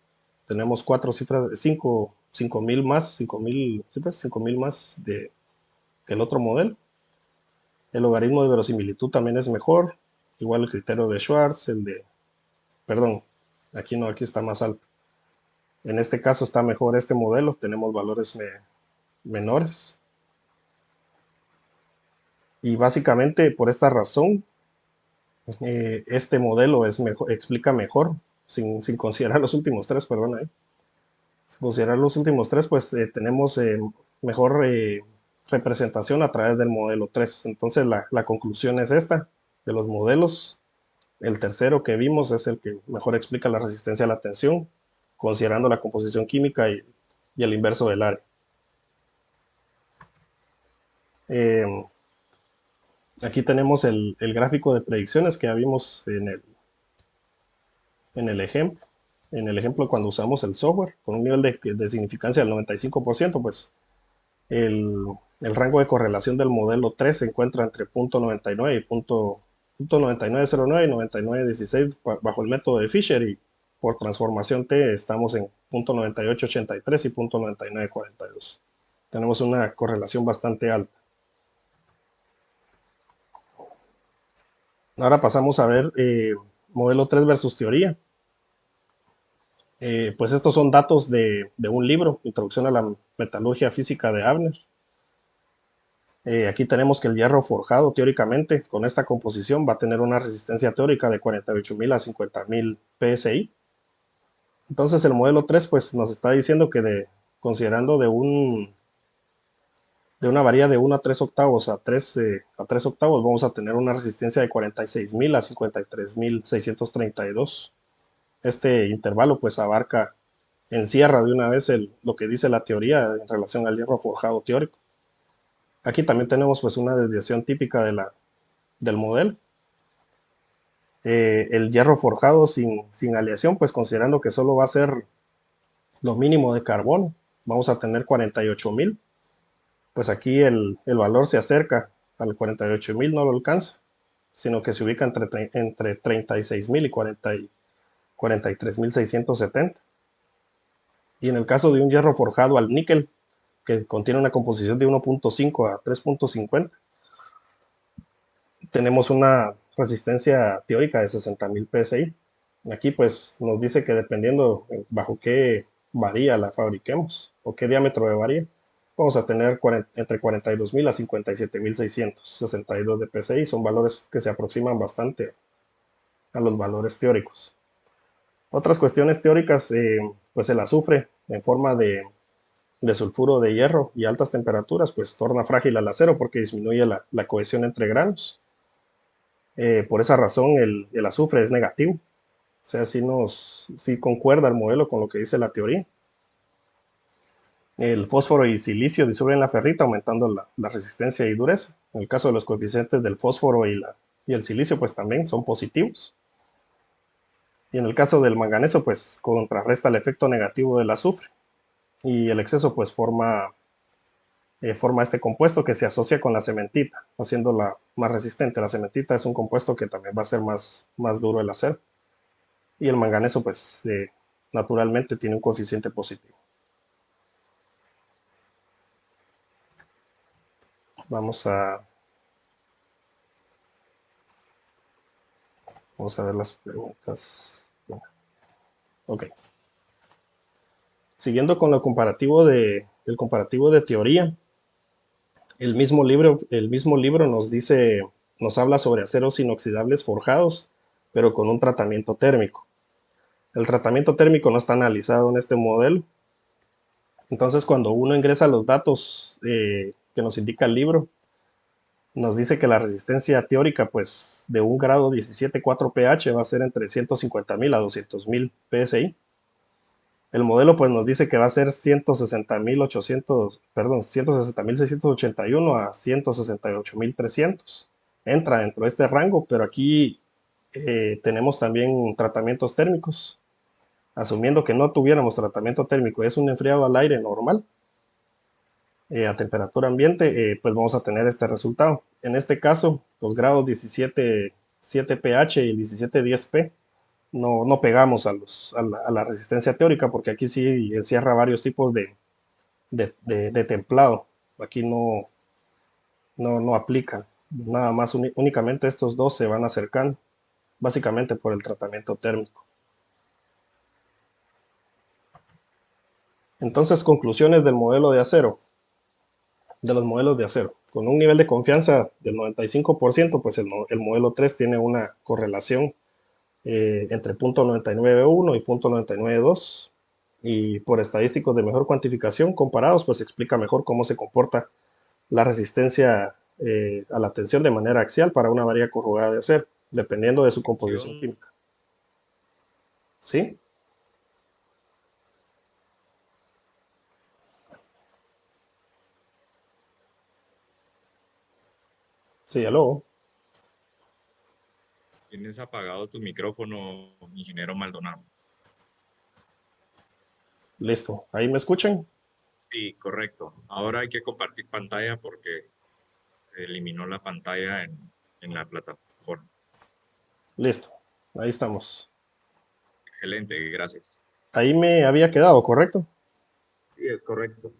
Tenemos 4 cifras, 5.000 más, 5.000 más que el otro modelo. El logaritmo de verosimilitud también es mejor. Igual el criterio de Schwartz, perdón, aquí no, aquí está más alto. En este caso está mejor este modelo, tenemos valores menores. Y básicamente por esta razón, este modelo explica mejor, sin considerar los últimos tres, perdón, sin considerar los últimos tres, pues tenemos mejor representación a través del modelo 3. Entonces la conclusión es esta, de los modelos, el tercero que vimos es el que mejor explica la resistencia a la tensión, considerando la composición química y el inverso del área. Aquí tenemos el gráfico de predicciones que ya vimos en el ejemplo. En el ejemplo, cuando usamos el software con un nivel de significancia del 95%, pues el rango de correlación del modelo 3 se encuentra entre 0.99 y 0.9909 y 9916 bajo el método de Fisher, y por transformación T estamos en 0.9883 y 0.9942. Tenemos una correlación bastante alta. Ahora pasamos a ver modelo 3 versus teoría. Pues estos son datos de un libro, Introducción a la Metalurgia Física de Abner. Aquí tenemos que el hierro forjado, teóricamente, con esta composición va a tener una resistencia teórica de 48.000 a 50.000 PSI. Entonces el modelo 3 pues, nos está diciendo que considerando de una varilla de 1 a 3 octavos a 3 octavos, vamos a tener una resistencia de 46.000 a 53.632. Este intervalo pues encierra de una vez lo que dice la teoría en relación al hierro forjado teórico. Aquí también tenemos pues una desviación típica del modelo. El hierro forjado sin aleación, pues considerando que solo va a ser lo mínimo de carbono, vamos a tener 48.000. Pues aquí el valor se acerca al 48.000, no lo alcanza, sino que se ubica entre 36.000 y 43.670. Y en el caso de un hierro forjado al níquel, que contiene una composición de 1.5 a 3.50, tenemos una resistencia teórica de 60.000 PSI. Aquí pues nos dice que dependiendo bajo qué varilla la fabriquemos o qué diámetro de varilla, vamos a tener entre 42.000 a 57.662 de PCI. Son valores que se aproximan bastante a los valores teóricos. Otras cuestiones teóricas, pues el azufre en forma de sulfuro de hierro y altas temperaturas, pues torna frágil al acero porque disminuye la cohesión entre granos. Por esa razón el azufre es negativo. O sea, sí concuerda el modelo con lo que dice la teoría. El fósforo y silicio disuelven la ferrita aumentando la resistencia y dureza. En el caso de los coeficientes del fósforo y el silicio, pues también son positivos. Y en el caso del manganeso, pues contrarresta el efecto negativo del azufre. Y el exceso, pues forma este compuesto que se asocia con la cementita, haciéndola más resistente. La cementita es un compuesto que también va a ser más duro el acero. Y el manganeso, pues naturalmente tiene un coeficiente positivo. Vamos a ver las preguntas. Ok. Siguiendo con el comparativo de teoría, el mismo libro nos habla sobre aceros inoxidables forjados, pero con un tratamiento térmico. El tratamiento térmico no está analizado en este modelo. Entonces, cuando uno ingresa los datos que nos indica el libro, nos dice que la resistencia teórica, pues, de un grado 17,4 pH va a ser entre 150.000 a 200.000 PSI. El modelo, pues, nos dice que va a ser 160.681 a 168.300. Entra dentro de este rango, pero aquí tenemos también tratamientos térmicos. Asumiendo que no tuviéramos tratamiento térmico, es un enfriado al aire normal, a temperatura ambiente, pues vamos a tener este resultado. En este caso, los grados 17,7 pH y el 17,10 P no pegamos a la resistencia teórica, porque aquí sí encierra varios tipos de templado. Aquí no aplican. Nada más, únicamente estos dos se van acercando, básicamente por el tratamiento térmico. Entonces, conclusiones del modelo de acero. De los modelos de acero. Con un nivel de confianza del 95%, pues el modelo 3 tiene una correlación entre 0.991 y 0.992, y por estadísticos de mejor cuantificación comparados, pues explica mejor cómo se comporta la resistencia a la tensión de manera axial para una varilla corrugada de acero, dependiendo de su composición química. ¿Sí? Sí, aló. Tienes apagado tu micrófono, ingeniero Maldonado. Listo. ¿Ahí me escuchan? Sí, correcto. Ahora hay que compartir pantalla porque se eliminó la pantalla en la plataforma. Listo. Ahí estamos. Excelente, gracias. Ahí me había quedado, ¿correcto? Sí, es correcto.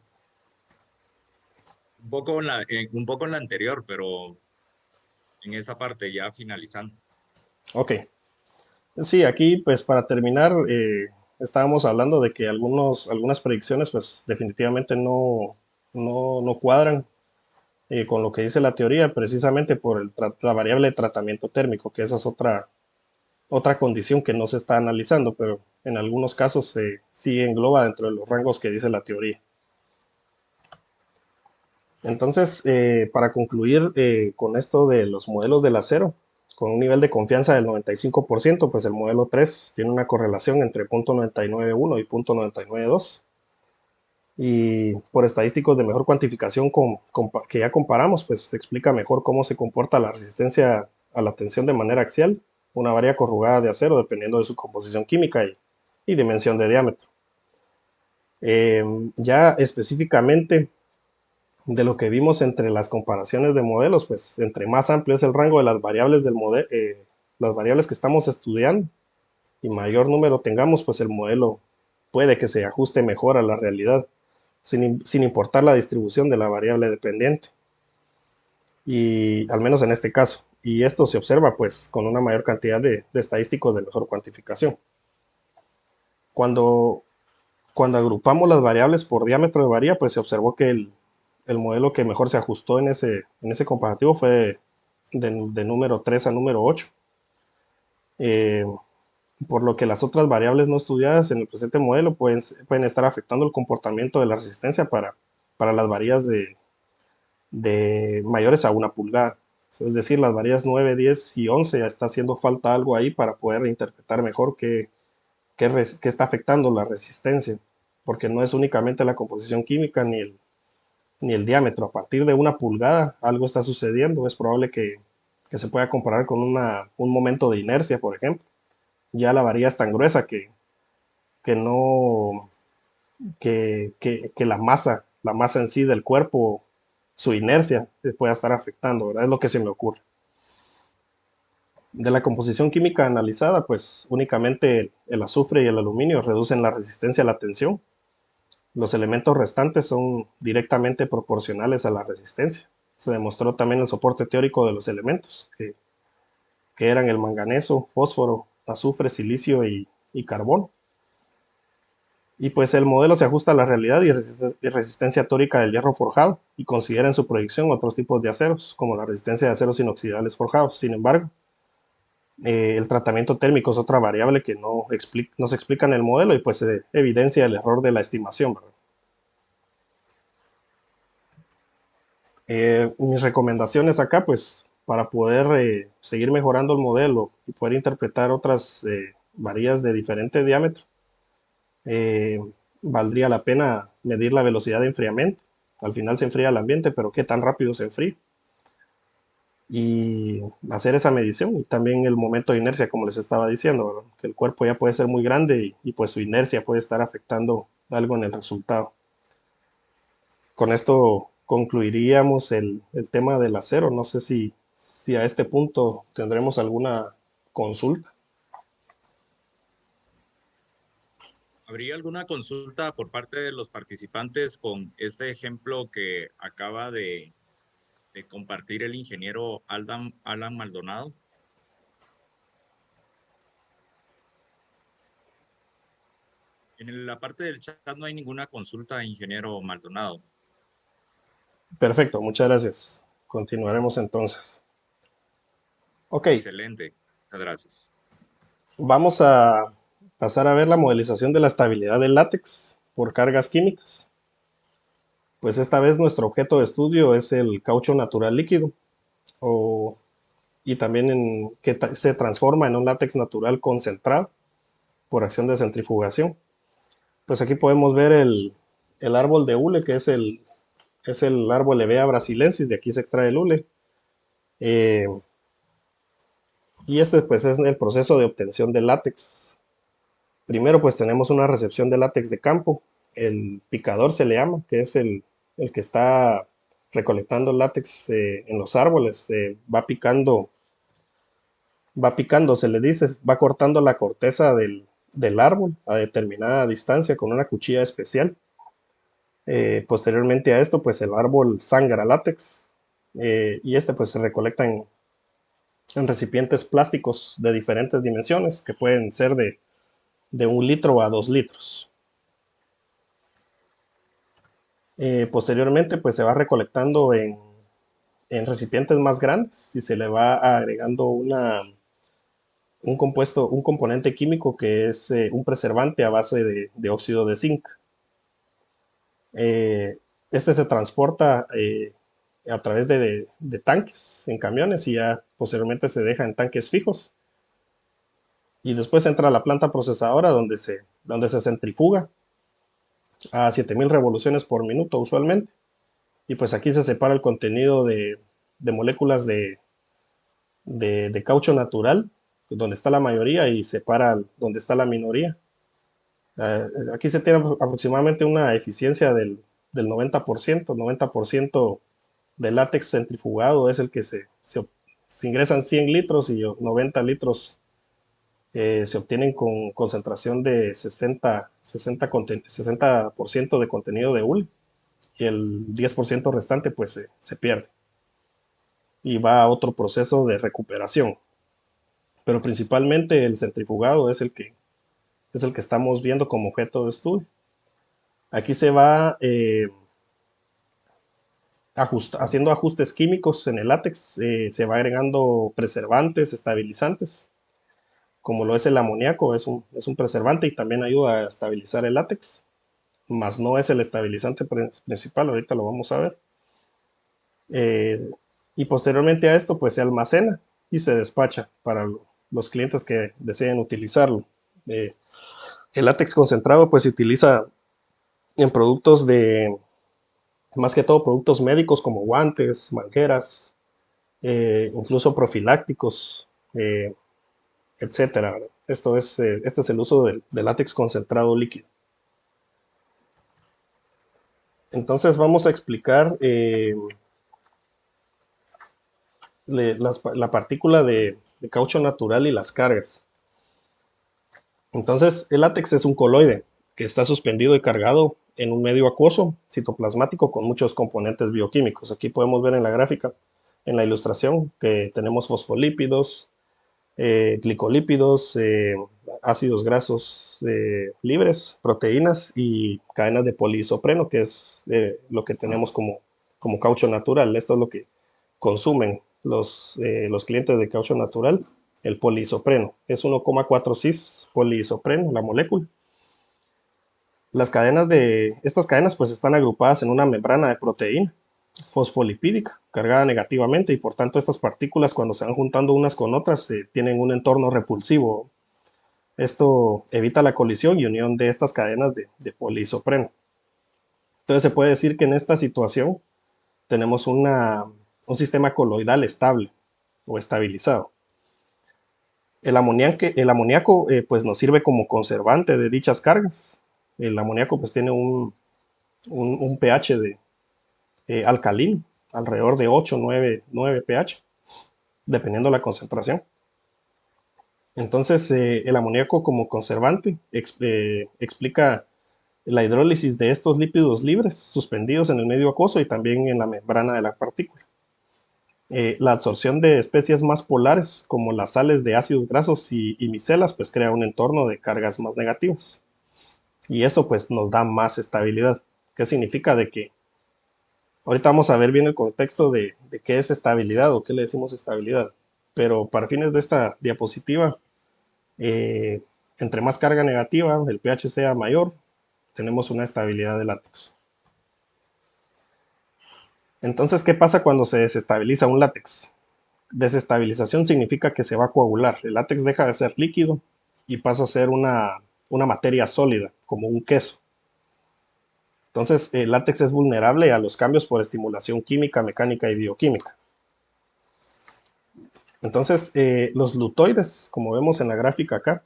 Un poco en la anterior, pero en esa parte ya finalizando. Ok. Sí, aquí pues para terminar, estábamos hablando de que algunas predicciones pues definitivamente no cuadran con lo que dice la teoría, precisamente por la variable de tratamiento térmico, que esa es otra condición que no se está analizando, pero en algunos casos sí engloba dentro de los rangos que dice la teoría. Entonces, para concluir con esto de los modelos del acero, con un nivel de confianza del 95%, pues el modelo 3 tiene una correlación entre 0.991 y 0.992. Y por estadísticos de mejor cuantificación que ya comparamos, pues se explica mejor cómo se comporta la resistencia a la tensión de manera axial, una varilla corrugada de acero dependiendo de su composición química y dimensión de diámetro. Ya específicamente de lo que vimos entre las comparaciones de modelos, pues entre más amplio es el rango de las variables las variables que estamos estudiando y mayor número tengamos, pues el modelo puede que se ajuste mejor a la realidad, sin importar la distribución de la variable dependiente. Y al menos en este caso. Y esto se observa pues con una mayor cantidad de estadísticos de mejor cuantificación. Cuando agrupamos las variables por diámetro de varilla, pues se observó que el modelo que mejor se ajustó en ese comparativo fue de número 3 a número 8. Por lo que las otras variables no estudiadas en el presente modelo pueden estar afectando el comportamiento de la resistencia para las varillas de mayores a 1 pulgada. Es decir, las varillas 9, 10 y 11 ya está haciendo falta algo ahí para poder interpretar mejor qué está afectando la resistencia, porque no es únicamente la composición química ni el diámetro. A partir de 1 pulgada algo está sucediendo. Es probable que se pueda comparar con un momento de inercia, por ejemplo. Ya la varilla es tan gruesa que no, que la masa en sí del cuerpo, su inercia, pueda estar afectando, ¿verdad? Es lo que se me ocurre. De la composición química analizada, pues únicamente el azufre y el aluminio reducen la resistencia a la tensión. Los elementos restantes son directamente proporcionales a la resistencia. Se demostró también el soporte teórico de los elementos, que eran el manganeso, fósforo, azufre, silicio y carbón. Y pues el modelo se ajusta a la realidad y resistencia tórica del hierro forjado y considera en su proyección otros tipos de aceros, como la resistencia de aceros inoxidables forjados. Sin embargo, el tratamiento térmico es otra variable que no se explica en el modelo y pues se evidencia el error de la estimación, ¿verdad? Mis recomendaciones acá, pues, para poder seguir mejorando el modelo y poder interpretar otras varillas de diferente diámetro, eh, valdría la pena medir la velocidad de enfriamiento. Al final se enfría el ambiente, pero qué tan rápido se enfría. Y hacer esa medición y también el momento de inercia, como les estaba diciendo, ¿verdad? Que el cuerpo ya puede ser muy grande y pues su inercia puede estar afectando algo en el resultado. Con esto concluiríamos el tema del acero. No sé si a este punto tendremos alguna consulta. ¿Habría alguna consulta por parte de los participantes con este ejemplo que acaba de compartir el ingeniero Alan Maldonado? En la parte del chat no hay ninguna consulta, ingeniero Maldonado. Perfecto, muchas gracias. Continuaremos entonces. Ok, Excelente, muchas gracias. vamos a pasar a ver la modelización de la estabilidad del látex por cargas químicas. Pues esta vez nuestro objeto de estudio es el caucho natural líquido, y también que se transforma en un látex natural concentrado por acción de centrifugación. Pues aquí podemos ver el árbol de hule, que es el árbol Hevea brasilensis, de aquí se extrae el hule. Eh, y este pues es el proceso de obtención de látex. Primero pues tenemos una recepción de látex de campo, el picador se le llama, que es el que está recolectando el látex en los árboles, va picando, se le dice, va cortando la corteza del árbol a determinada distancia con una cuchilla especial. Posteriormente a esto, pues el árbol sangra látex, y este pues se recolecta en recipientes plásticos de diferentes dimensiones, que pueden ser de 1 litro a 2 litros. Posteriormente, pues se va recolectando en recipientes más grandes y se le va agregando un componente químico que es un preservante a base de óxido de zinc. Este se transporta a través de tanques en camiones y ya posteriormente se deja en tanques fijos. Y después entra a la planta procesadora donde se centrifuga a 7000 revoluciones por minuto usualmente. Y pues aquí se separa el contenido de moléculas de caucho natural, donde está la mayoría, y separa donde está la minoría. Aquí se tiene aproximadamente una eficiencia del 90%. 90% del látex centrifugado es el que se ingresan 100 litros y 90 litros se obtienen con concentración de 60% de contenido de hule, y el 10% restante pues se pierde y va a otro proceso de recuperación. Pero principalmente el centrifugado es el que estamos viendo como objeto de estudio. Aquí se va haciendo ajustes químicos en el látex, se va agregando preservantes, estabilizantes, como lo es el amoníaco, es un preservante y también ayuda a estabilizar el látex, más no es el estabilizante principal, ahorita lo vamos a ver. Y posteriormente a esto, pues se almacena y se despacha para los clientes que deseen utilizarlo. El látex concentrado, pues se utiliza en productos más que todo productos médicos como guantes, mangueras, incluso profilácticos, eh, etcétera. Este es el uso del látex concentrado líquido. Entonces vamos a explicar la partícula de caucho natural y las cargas. Entonces el látex es un coloide que está suspendido y cargado en un medio acuoso citoplasmático con muchos componentes bioquímicos. Aquí podemos ver en la gráfica, en la ilustración, que tenemos fosfolípidos, glicolípidos, ácidos grasos libres, proteínas y cadenas de poliisopreno, que es lo que tenemos como caucho natural. Esto es lo que consumen los clientes de caucho natural, el poliisopreno. Es 1,4 cis poliisopreno, la molécula. Estas cadenas pues están agrupadas en una membrana de proteína fosfolipídica cargada negativamente y por tanto estas partículas cuando se van juntando unas con otras tienen un entorno repulsivo. Esto evita la colisión y unión de estas cadenas de poliisopreno. Entonces se puede decir que en esta situación tenemos un sistema coloidal estable o estabilizado. El amoníaco pues nos sirve como conservante de dichas cargas. El amoníaco pues tiene un pH alcalino, alrededor de 8, 9 pH, dependiendo de la concentración. Entonces, el amoníaco como conservante explica la hidrólisis de estos lípidos libres suspendidos en el medio acuoso y también en la membrana de la partícula. La absorción de especies más polares, como las sales de ácidos grasos y micelas, pues crea un entorno de cargas más negativas. Y eso pues nos da más estabilidad. ¿Qué significa? De que ahorita vamos a ver bien el contexto de qué es estabilidad o qué le decimos estabilidad. Pero para fines de esta diapositiva, eh, entre más carga negativa, el pH sea mayor, tenemos una estabilidad de látex. Entonces, ¿qué pasa cuando se desestabiliza un látex? Desestabilización significa que se va a coagular. El látex deja de ser líquido y pasa a ser una materia sólida, como un queso. Entonces, el látex es vulnerable a los cambios por estimulación química, mecánica y bioquímica. Entonces, los lutoides, como vemos en la gráfica acá,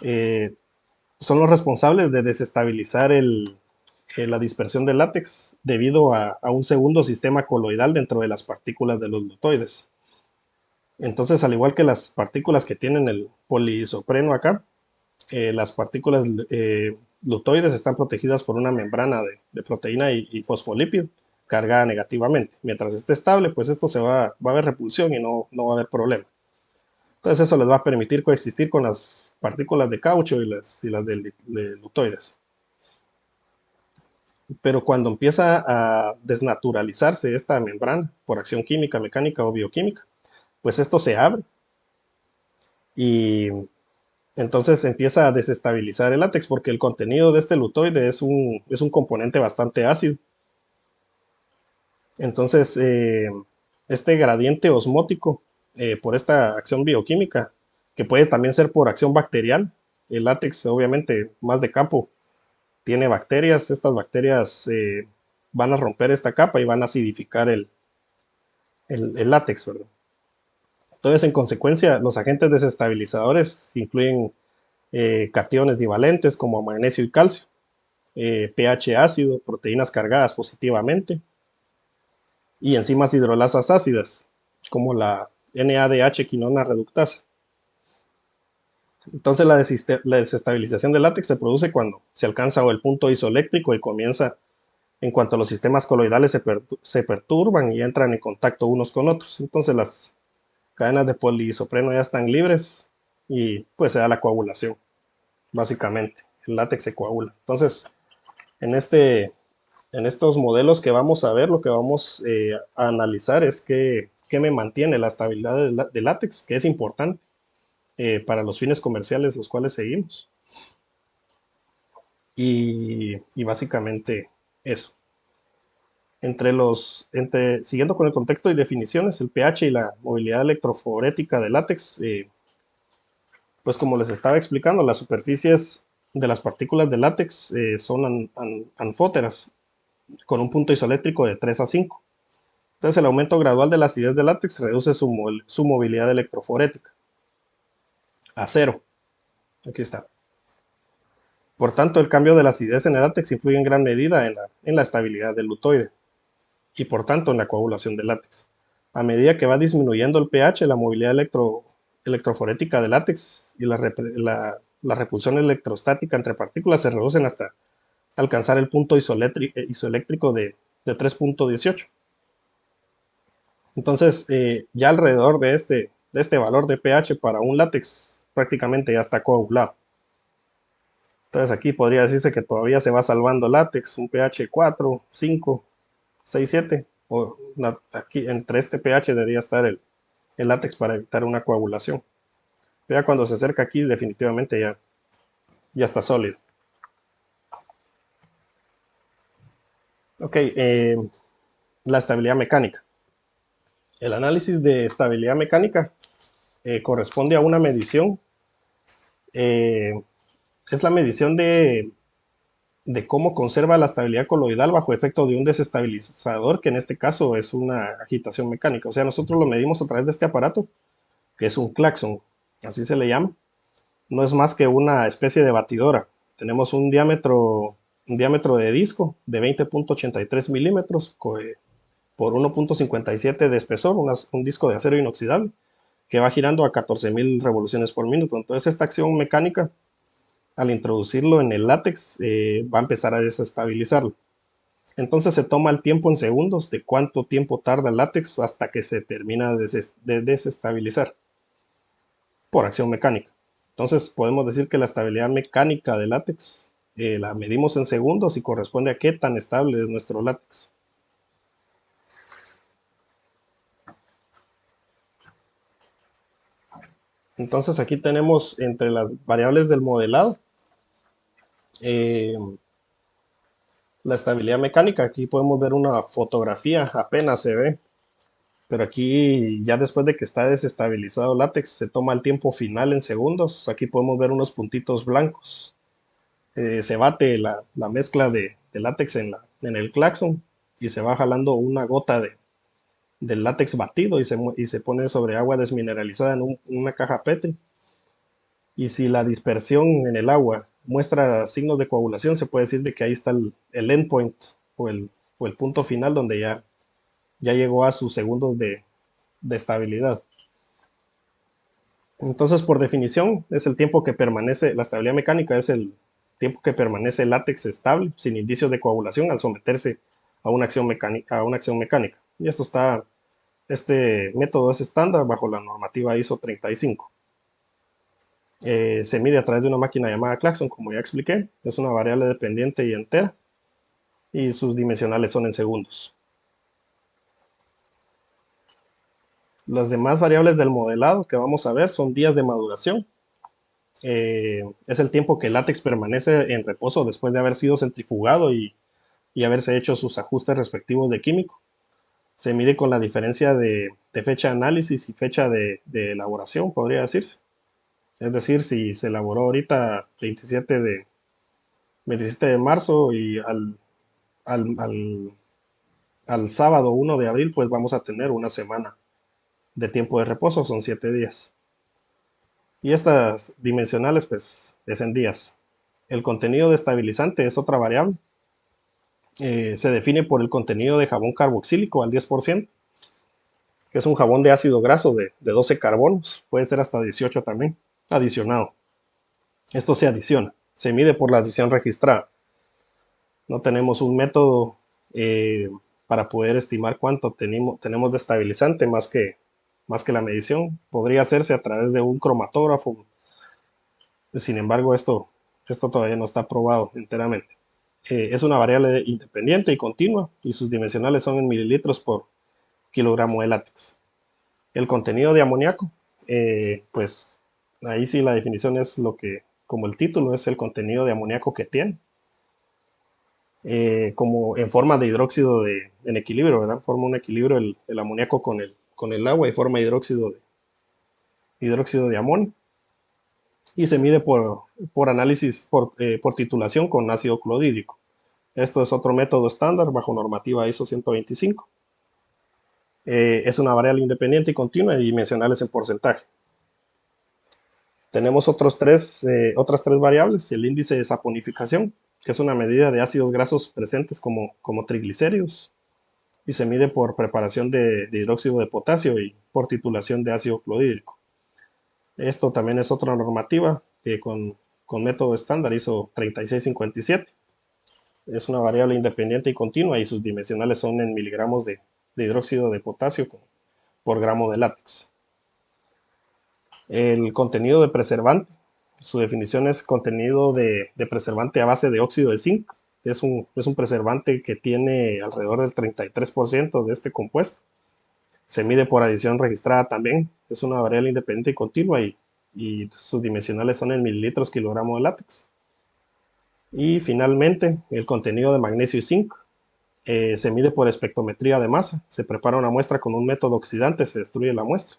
son los responsables de desestabilizar la dispersión del látex debido a un segundo sistema coloidal dentro de las partículas de los lutoides. Entonces, al igual que las partículas que tienen el poliisopreno acá, las partículas lutoides están protegidas por una membrana de proteína y fosfolípido cargada negativamente. Mientras esté estable, pues esto va a haber repulsión y no va a haber problema. Entonces eso les va a permitir coexistir con las partículas de caucho y las de lutoides. Pero cuando empieza a desnaturalizarse esta membrana por acción química, mecánica o bioquímica, pues esto se abre y entonces empieza a desestabilizar el látex porque el contenido de este lutoide es un componente bastante ácido. Entonces, este gradiente osmótico por esta acción bioquímica, que puede también ser por acción bacterial, el látex obviamente más de campo tiene bacterias, estas bacterias van a romper esta capa y van a acidificar el látex, ¿verdad? Entonces, en consecuencia, los agentes desestabilizadores incluyen cationes divalentes como magnesio y calcio, pH ácido, proteínas cargadas positivamente y enzimas hidrolasas ácidas como la NADH quinona reductasa. Entonces la desestabilización del látex se produce cuando se alcanza el punto isoeléctrico y comienza en cuanto los sistemas coloidales se perturban y entran en contacto unos con otros. Entonces las cadenas de poliisopreno ya están libres y pues se da la coagulación, básicamente. El látex se coagula. Entonces, en este En estos modelos que vamos a ver, lo que vamos a analizar es qué me mantiene la estabilidad de látex, que es importante para los fines comerciales los cuales seguimos. Y básicamente eso. Siguiendo con el contexto y definiciones, el pH y la movilidad electroforética de látex, pues como les estaba explicando, las superficies de las partículas de látex son anfóteras, con un punto isoeléctrico de 3 a 5. Entonces el aumento gradual de la acidez del látex reduce su movilidad electroforética a cero. Aquí está. Por tanto, el cambio de la acidez en el látex influye en gran medida en la estabilidad del lutoide y por tanto en la coagulación del látex. A medida que va disminuyendo el pH, la movilidad electroforética del látex y la repulsión electrostática entre partículas se reducen hasta alcanzar el punto isoeléctrico de 3.18. Entonces, ya alrededor de este valor de pH para un látex prácticamente ya está coagulado. Entonces aquí podría decirse que todavía se va salvando látex, un pH 4, 5, 6, 7. Aquí entre este pH debería estar el látex para evitar una coagulación. Ya cuando se acerca aquí definitivamente ya está sólido. Ok, la estabilidad mecánica. El análisis de estabilidad mecánica corresponde a una medición. Es la medición de cómo conserva la estabilidad coloidal bajo efecto de un desestabilizador, que en este caso es una agitación mecánica. O sea, nosotros lo medimos a través de este aparato, que es un claxon, así se le llama. No es más que una especie de batidora. Tenemos un diámetro de disco de 20.83 milímetros por 1.57 de espesor, un disco de acero inoxidable, que va girando a 14.000 revoluciones por minuto. Entonces esta acción mecánica, al introducirlo en el látex, va a empezar a desestabilizarlo. Entonces se toma el tiempo en segundos de cuánto tiempo tarda el látex hasta que se termina de desestabilizar por acción mecánica. Entonces podemos decir que la estabilidad mecánica del látex la medimos en segundos y corresponde a qué tan estable es nuestro látex. Entonces aquí tenemos entre las variables del modelado eh, la estabilidad mecánica. Aquí podemos ver una fotografía, apenas se ve, pero aquí ya después de que está desestabilizado el látex se toma el tiempo final en segundos. Aquí podemos ver unos puntitos blancos. Se bate la mezcla de látex en el claxon y se va jalando una gota del látex batido y se pone sobre agua desmineralizada en una caja Petri. Y si la dispersión en el agua muestra signos de coagulación, se puede decir de que ahí está el endpoint o el punto final donde ya llegó a sus segundos de estabilidad. Entonces, por definición, es el tiempo que permanece, la estabilidad mecánica es el tiempo que permanece el látex estable, sin indicios de coagulación, al someterse a una acción mecánica. Y este método es estándar bajo la normativa ISO 35. Se mide a través de una máquina llamada claxon, como ya expliqué. Es una variable dependiente y entera, y sus dimensionales son en segundos. Las demás variables del modelado que vamos a ver son días de maduración. Es el tiempo que el látex permanece en reposo después de haber sido centrifugado y haberse hecho sus ajustes respectivos de químico. Se mide con la diferencia de fecha de análisis y fecha de elaboración, podría decirse. Es decir, si se elaboró ahorita 27 de marzo y al sábado 1 de abril, pues vamos a tener una semana de tiempo de reposo, son 7 días. Y estas dimensionales, pues, es en días. El contenido de estabilizante es otra variable. Se define por el contenido de jabón carboxílico al 10%, que es un jabón de ácido graso de 12 carbonos, puede ser hasta 18 también, adicionado. Esto se adiciona, se mide por la adición registrada. No tenemos un método para poder estimar cuánto tenemos de estabilizante más que la medición. Podría hacerse a través de un cromatógrafo. Sin embargo, esto todavía no está probado enteramente. Es una variable independiente y continua y sus dimensionales son en mililitros por kilogramo de látex. El contenido de amoníaco, pues ahí sí la definición es lo que, como el título, es el contenido de amoníaco que tiene. Como en forma de hidróxido en equilibrio, ¿verdad? Forma un equilibrio el amoníaco con el agua y forma hidróxido de amonio. Y se mide por análisis, por titulación con ácido clorhídrico. Esto es otro método estándar bajo normativa ISO 125. Es una variable independiente y continua y dimensionales en porcentaje. Tenemos otras tres variables: el índice de saponificación, que es una medida de ácidos grasos presentes como triglicéridos, y se mide por preparación de hidróxido de potasio y por titulación de ácido clorhídrico. Esto también es otra normativa con método estándar ISO 3657. Es una variable independiente y continua y sus dimensionales son en miligramos de hidróxido de potasio por gramo de látex. El contenido de preservante, su definición es contenido de preservante a base de óxido de zinc. Es un preservante que tiene alrededor del 33% de este compuesto. Se mide por adición registrada también. Es una variable independiente y continua y sus dimensionales son en mililitros kilogramo de látex. Y finalmente, el contenido de magnesio y zinc. Se mide por espectrometría de masa. Se prepara una muestra con un método oxidante, se destruye la muestra.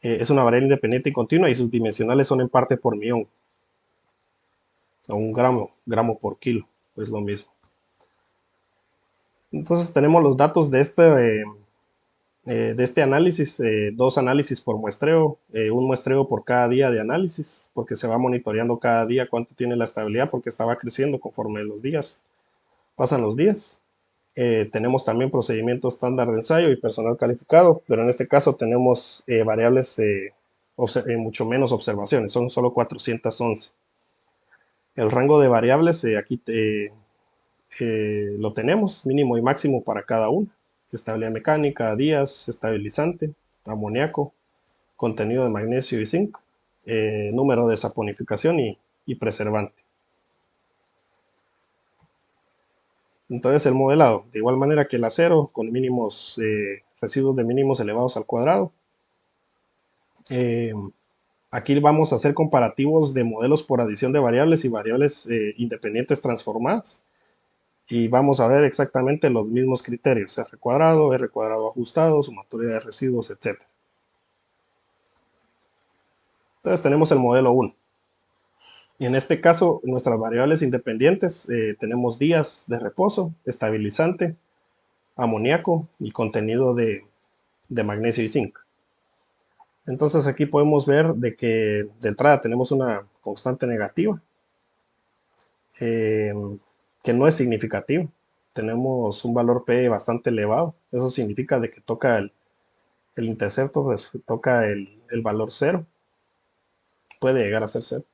Es una variable independiente y continua y sus dimensionales son en parte por millón. O un gramo por kilo, es lo mismo. Entonces tenemos los datos de este análisis, dos análisis por muestreo, un muestreo por cada día de análisis, porque se va monitoreando cada día cuánto tiene la estabilidad, porque estaba creciendo conforme los días, pasan los días. Tenemos también procedimiento estándar de ensayo y personal calificado, pero en este caso tenemos variables, mucho menos observaciones, son solo 411. El rango de variables aquí lo tenemos, mínimo y máximo para cada una. Estabilidad mecánica, días, estabilizante, amoníaco, contenido de magnesio y zinc, número de saponificación y preservante. Entonces el modelado, de igual manera que el acero, con mínimos, residuos de mínimos elevados al cuadrado. Aquí vamos a hacer comparativos de modelos por adición de variables y variables independientes transformadas. Y vamos a ver exactamente los mismos criterios: R cuadrado ajustado, sumatoria de residuos, etc. Entonces tenemos el modelo 1. Y en este caso, nuestras variables independientes, tenemos días de reposo, estabilizante, amoníaco y contenido de magnesio y zinc. Entonces aquí podemos ver de que de entrada tenemos una constante negativa, que no es significativa. Tenemos un valor P bastante elevado. Eso significa de que toca el intercepto, pues toca el valor 0. Puede llegar a ser 0.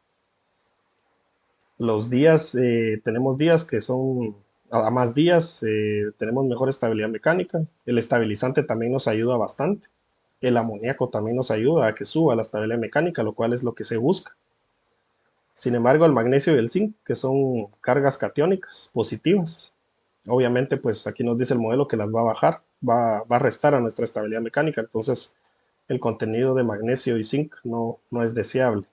Los días, tenemos días que son, a más días, tenemos mejor estabilidad mecánica. El estabilizante también nos ayuda bastante. El amoníaco también nos ayuda a que suba la estabilidad mecánica, lo cual es lo que se busca. Sin embargo, el magnesio y el zinc, que son cargas catiónicas positivas, obviamente pues aquí nos dice el modelo que las va a bajar, va a restar a nuestra estabilidad mecánica. Entonces el contenido de magnesio y zinc no es deseable.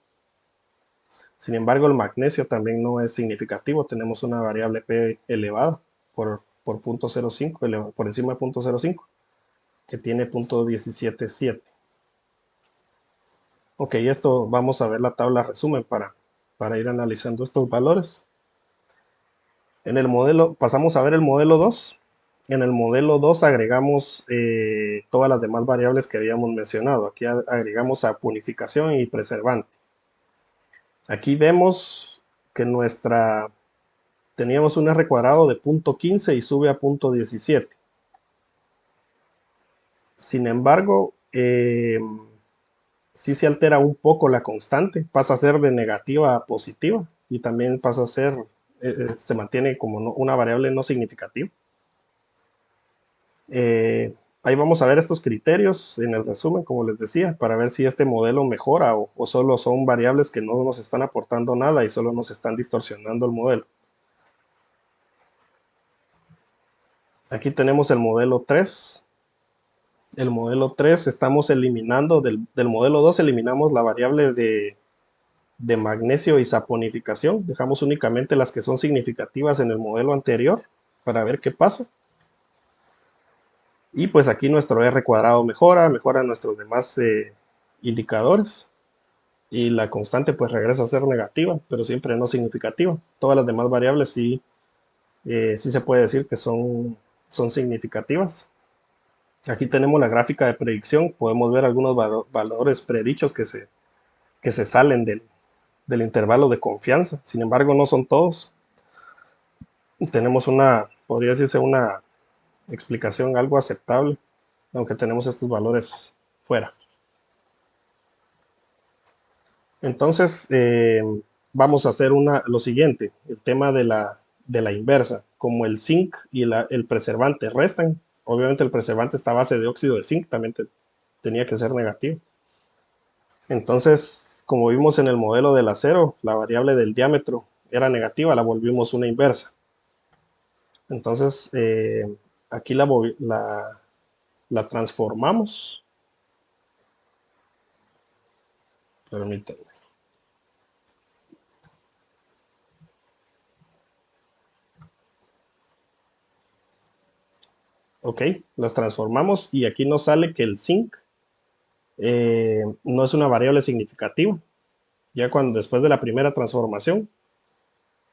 Sin embargo, el magnesio también no es significativo. Tenemos una variable P elevada por 0.05, por encima de 0.05, que tiene 0.177. Ok, esto vamos a ver la tabla resumen para ir analizando estos valores. En el modelo, pasamos a ver el modelo 2. En el modelo 2 agregamos todas las demás variables que habíamos mencionado. Aquí agregamos saponificación y preservante. Aquí vemos que teníamos un R cuadrado de 0.15 y sube a 0.17. Sin embargo, sí se altera un poco la constante, pasa a ser de negativa a positiva y también pasa a ser, se mantiene como una variable no significativa. Ahí vamos a ver estos criterios en el resumen, como les decía, para ver si este modelo mejora o solo son variables que no nos están aportando nada y solo nos están distorsionando el modelo. Aquí tenemos el modelo 3. El modelo 3 estamos eliminando, del modelo 2 eliminamos la variable de magnesio y saponificación. Dejamos únicamente las que son significativas en el modelo anterior para ver qué pasa. Y pues aquí nuestro R cuadrado mejora nuestros demás indicadores. Y la constante pues regresa a ser negativa, pero siempre no significativa. Todas las demás variables sí, sí se puede decir que son significativas. Aquí tenemos la gráfica de predicción. Podemos ver algunos valores predichos que se salen del intervalo de confianza. Sin embargo, no son todos. Tenemos podría decirse una explicación algo aceptable, aunque tenemos estos valores fuera. Entonces, vamos a hacer lo siguiente, el tema de la inversa. Como el zinc y el preservante restan, obviamente el preservante está a base de óxido de zinc, también tenía que ser negativo. Entonces, como vimos en el modelo del acero, la variable del diámetro era negativa, la volvimos una inversa. Entonces, aquí la transformamos. Permítanme. Ok, las transformamos y aquí nos sale que el zinc no es una variable significativa. Ya cuando después de la primera transformación,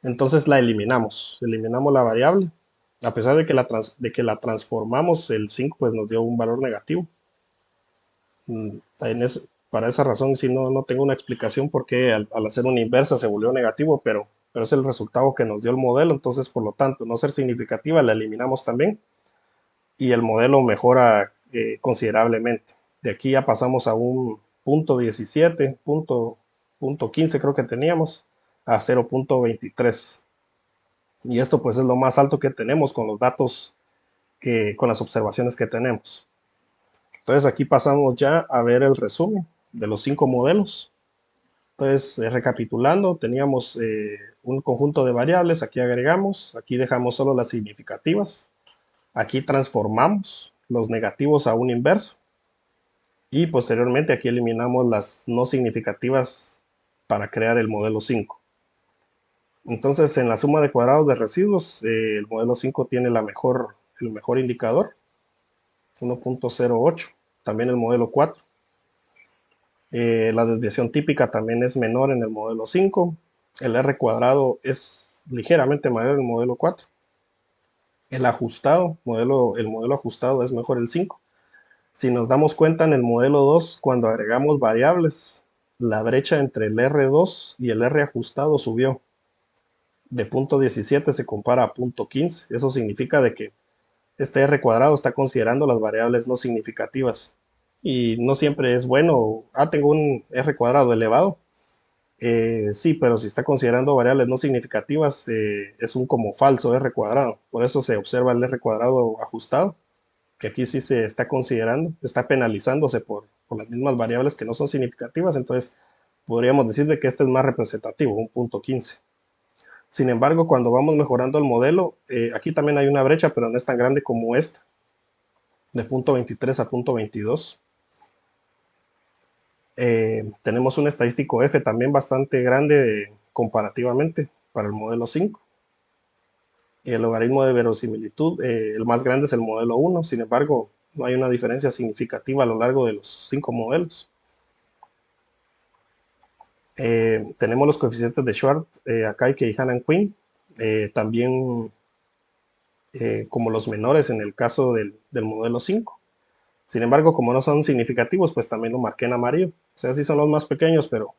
entonces la eliminamos. Eliminamos la variable. A pesar de que la transformamos, el zinc pues nos dio un valor negativo. Para esa razón, sí, no tengo una explicación por qué al hacer una inversa se volvió negativo, pero es el resultado que nos dio el modelo. Entonces, por lo tanto, no ser significativa, la eliminamos también y el modelo mejora considerablemente. De aquí ya pasamos a un punto 17, punto 15 creo que teníamos, a 0.23. Y esto pues es lo más alto que tenemos con los datos, con las observaciones que tenemos. Entonces aquí pasamos ya a ver el resumen de los 5 modelos. Entonces, recapitulando, teníamos un conjunto de variables, aquí agregamos, aquí dejamos solo las significativas, aquí transformamos los negativos a un inverso y posteriormente aquí eliminamos las no significativas para crear el modelo 5. Entonces, en la suma de cuadrados de residuos, el modelo 5 tiene el mejor indicador, 1.08, también el modelo 4. La desviación típica también es menor en el modelo 5. El R cuadrado es ligeramente mayor en el modelo 4. El modelo ajustado es mejor el 5. Si nos damos cuenta en el modelo 2, cuando agregamos variables, la brecha entre el R2 y el R ajustado subió. De punto 17 se compara a punto 15. Eso significa de que este R cuadrado está considerando las variables no significativas. Y no siempre es bueno. Tengo un R cuadrado elevado. Sí, pero si está considerando variables no significativas, es un como falso R cuadrado. Por eso se observa el R cuadrado ajustado, que aquí sí se está considerando, está penalizándose por las mismas variables que no son significativas. Entonces, podríamos decir de que este es más representativo, un punto 15. Sin embargo, cuando vamos mejorando el modelo, aquí también hay una brecha, pero no es tan grande como esta, de punto 23 a punto 22. Tenemos un estadístico F también bastante grande comparativamente para el modelo 5. El logaritmo de verosimilitud, el más grande es el modelo 1, sin embargo, no hay una diferencia significativa a lo largo de los 5 modelos. Tenemos los coeficientes de Schwartz, Akaike y Hannan-Quinn, también como los menores en el caso del modelo 5. Sin embargo, como no son significativos, pues también lo marqué en amarillo. O sea, sí son los más pequeños, pero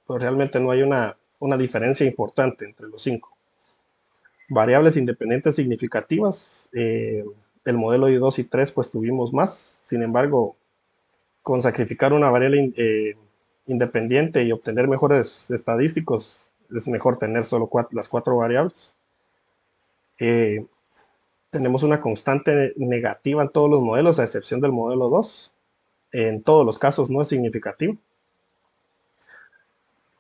pues realmente no hay una diferencia importante entre los 5. Variables independientes significativas, el modelo I2 y 3 pues tuvimos más. Sin embargo, con sacrificar una variable independiente y obtener mejores estadísticos, es mejor tener solo las 4 variables. Tenemos una constante negativa en todos los modelos, a excepción del modelo 2. En todos los casos no es significativo.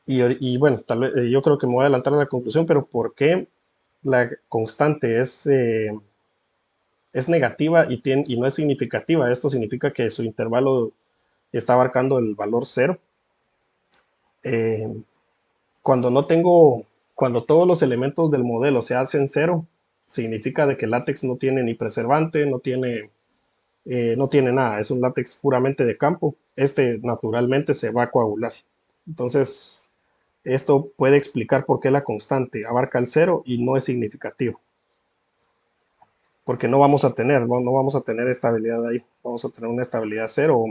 Y bueno, tal vez, yo creo que me voy a adelantar a la conclusión, pero ¿por qué la constante es es negativa y no es significativa. Esto significa que su intervalo está abarcando el valor cero. Eh, cuando no tengo, cuando todos los elementos del modelo se hacen cero, significa de que el látex no tiene ni preservante, no tiene nada, es un látex puramente de campo. Este naturalmente se va a coagular. Entonces, esto puede explicar por qué la constante abarca el cero y no es significativo. Porque no vamos a tener, no vamos a tener estabilidad ahí. Vamos a tener una estabilidad cero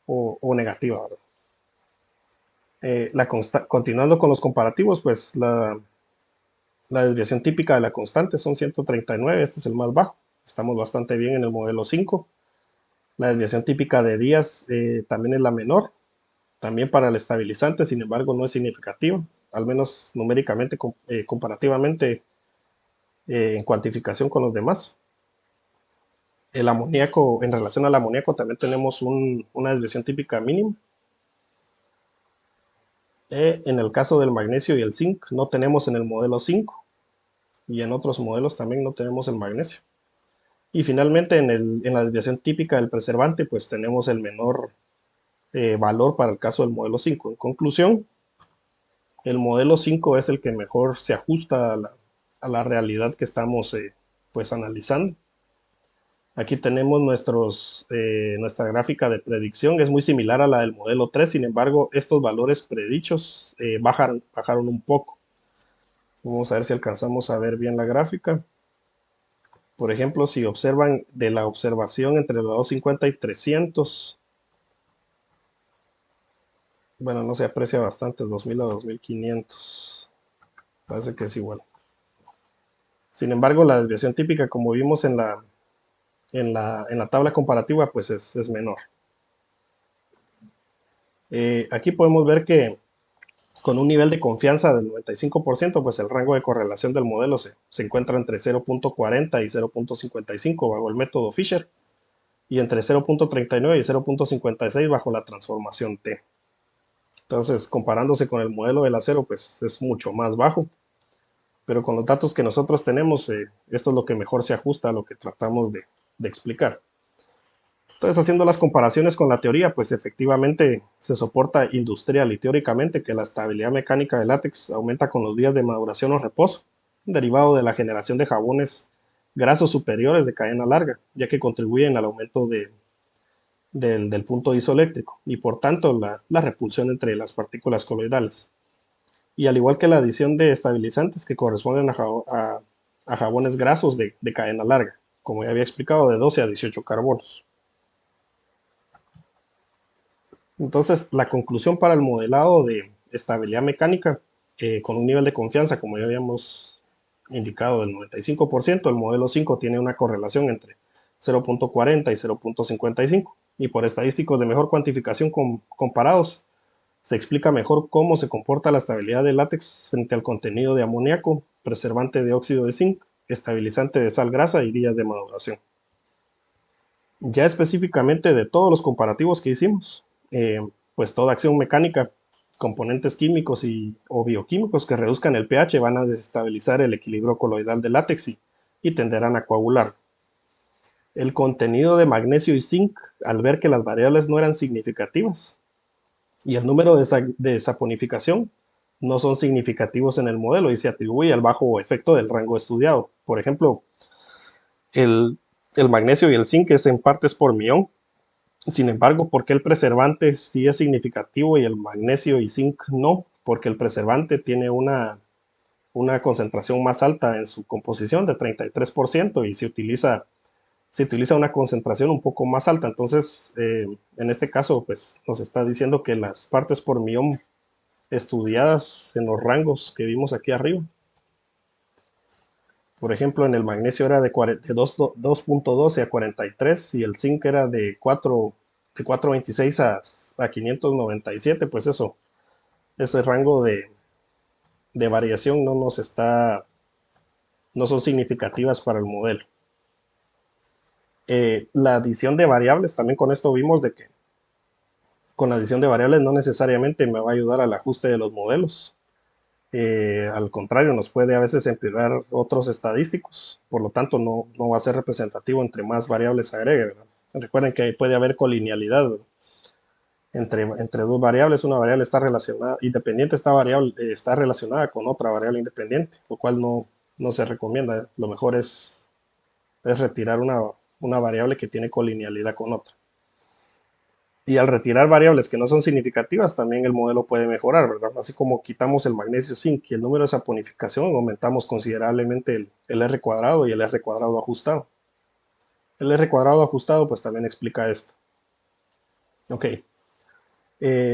o negativa, ¿verdad? Continuando con los comparativos, pues la desviación típica de la constante son 139, este es el más bajo. Estamos bastante bien en el modelo 5. La desviación típica de días también es la menor, también para el estabilizante, sin embargo no es significativo, al menos numéricamente, comparativamente, en cuantificación con los demás. El amoníaco, en relación al amoníaco, también tenemos una desviación típica mínima. En el caso del magnesio y el zinc, no tenemos en el modelo 5 y en otros modelos también no tenemos el magnesio. Y finalmente, en la desviación típica del preservante, pues tenemos el menor valor para el caso del modelo 5. En conclusión, el modelo 5 es el que mejor se ajusta a la realidad que estamos pues analizando. Aquí tenemos nuestra gráfica de predicción, es muy similar a la del modelo 3, sin embargo, estos valores predichos bajaron un poco. Vamos a ver si alcanzamos a ver bien la gráfica. Por ejemplo, si observan de la observación entre los 250 y 300, bueno, no se aprecia bastante, 2000 a 2500, parece que es igual. Sin embargo, la desviación típica, como vimos en la tabla comparativa, pues es menor. Aquí podemos ver que con un nivel de confianza del 95%, pues el rango de correlación del modelo se encuentra entre 0.40 y 0.55 bajo el método Fisher y entre 0.39 y 0.56 bajo la transformación T. Entonces, comparándose con el modelo del acero, pues es mucho más bajo. Pero con los datos que nosotros tenemos, esto es lo que mejor se ajusta a lo que tratamos de explicar. Entonces, haciendo las comparaciones con la teoría, pues efectivamente se soporta industrial y teóricamente que la estabilidad mecánica del látex aumenta con los días de maduración o reposo, derivado de la generación de jabones grasos superiores de cadena larga, ya que contribuyen al aumento del punto isoeléctrico y por tanto la repulsión entre las partículas coloidales. Y al igual que la adición de estabilizantes que corresponden a jabones grasos de cadena larga, como ya había explicado, de 12 a 18 carbonos. Entonces, la conclusión para el modelado de estabilidad mecánica con un nivel de confianza, como ya habíamos indicado, del 95%, el modelo 5 tiene una correlación entre 0.40 y 0.55. Y por estadísticos de mejor cuantificación comparados, se explica mejor cómo se comporta la estabilidad del látex frente al contenido de amoníaco, preservante de óxido de zinc, estabilizante de sal grasa y días de maduración. Ya específicamente de todos los comparativos que hicimos, pues toda acción mecánica, componentes químicos o bioquímicos que reduzcan el pH van a desestabilizar el equilibrio coloidal del látex y tenderán a coagular. El contenido de magnesio y zinc, al ver que las variables no eran significativas y el número de saponificación no son significativos en el modelo y se atribuye al bajo efecto del rango estudiado. Por ejemplo, el magnesio y el zinc es en partes por millón. Sin embargo, ¿por qué el preservante sí es significativo y el magnesio y zinc no? Porque el preservante tiene una concentración más alta en su composición de 33% y se utiliza una concentración un poco más alta. Entonces, en este caso, pues nos está diciendo que las partes por millón estudiadas en los rangos que vimos aquí arriba, por ejemplo, en el magnesio era de 2.12 a 43 y el zinc era de 426 a 597, pues eso, ese rango de variación no son significativas para el modelo. La adición de variables, también con esto vimos de que con la adición de variables no necesariamente me va a ayudar al ajuste de los modelos. Al contrario, nos puede a veces empeorar otros estadísticos, por lo tanto no va a ser representativo entre más variables se agregue, ¿verdad? Recuerden que puede haber colinealidad, ¿verdad? Entre dos variables, una variable está relacionada, independiente está relacionada con otra variable independiente, lo cual no se recomienda. Lo mejor es retirar una variable que tiene colinealidad con otra. Y al retirar variables que no son significativas, también el modelo puede mejorar, ¿verdad? Así como quitamos el magnesio zinc y el número de saponificación, aumentamos considerablemente el R cuadrado y el R cuadrado ajustado. El R cuadrado ajustado pues también explica esto. Ok.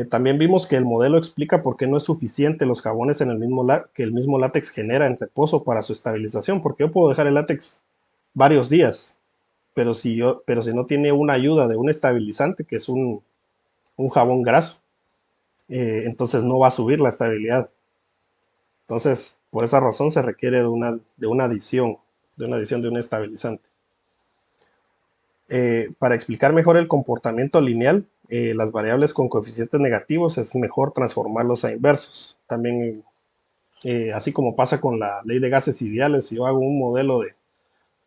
También vimos que el modelo explica por qué no es suficiente los jabones que el mismo látex genera en reposo para su estabilización, porque yo puedo dejar el látex varios días, pero si no tiene una ayuda de un estabilizante, que es un jabón graso, entonces no va a subir la estabilidad. Entonces, por esa razón se requiere de una adición de un estabilizante. Para explicar mejor el comportamiento lineal, las variables con coeficientes negativos es mejor transformarlos a inversos. También, así como pasa con la ley de gases ideales, si yo hago un modelo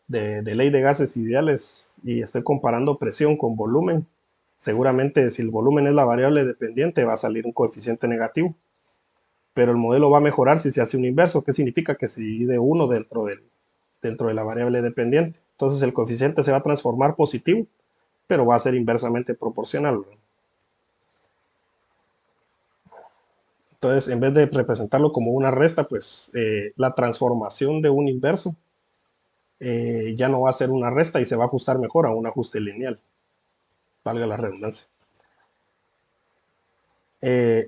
de ley de gases ideales y estoy comparando presión con volumen, seguramente si el volumen es la variable dependiente va a salir un coeficiente negativo, pero el modelo va a mejorar si se hace un inverso, que significa que se divide uno dentro de la variable dependiente. Entonces el coeficiente se va a transformar positivo, pero va a ser inversamente proporcional, ¿verdad? Entonces, en vez de representarlo como una resta, pues la transformación de un inverso ya no va a ser una resta y se va a ajustar mejor a un ajuste lineal, valga la redundancia.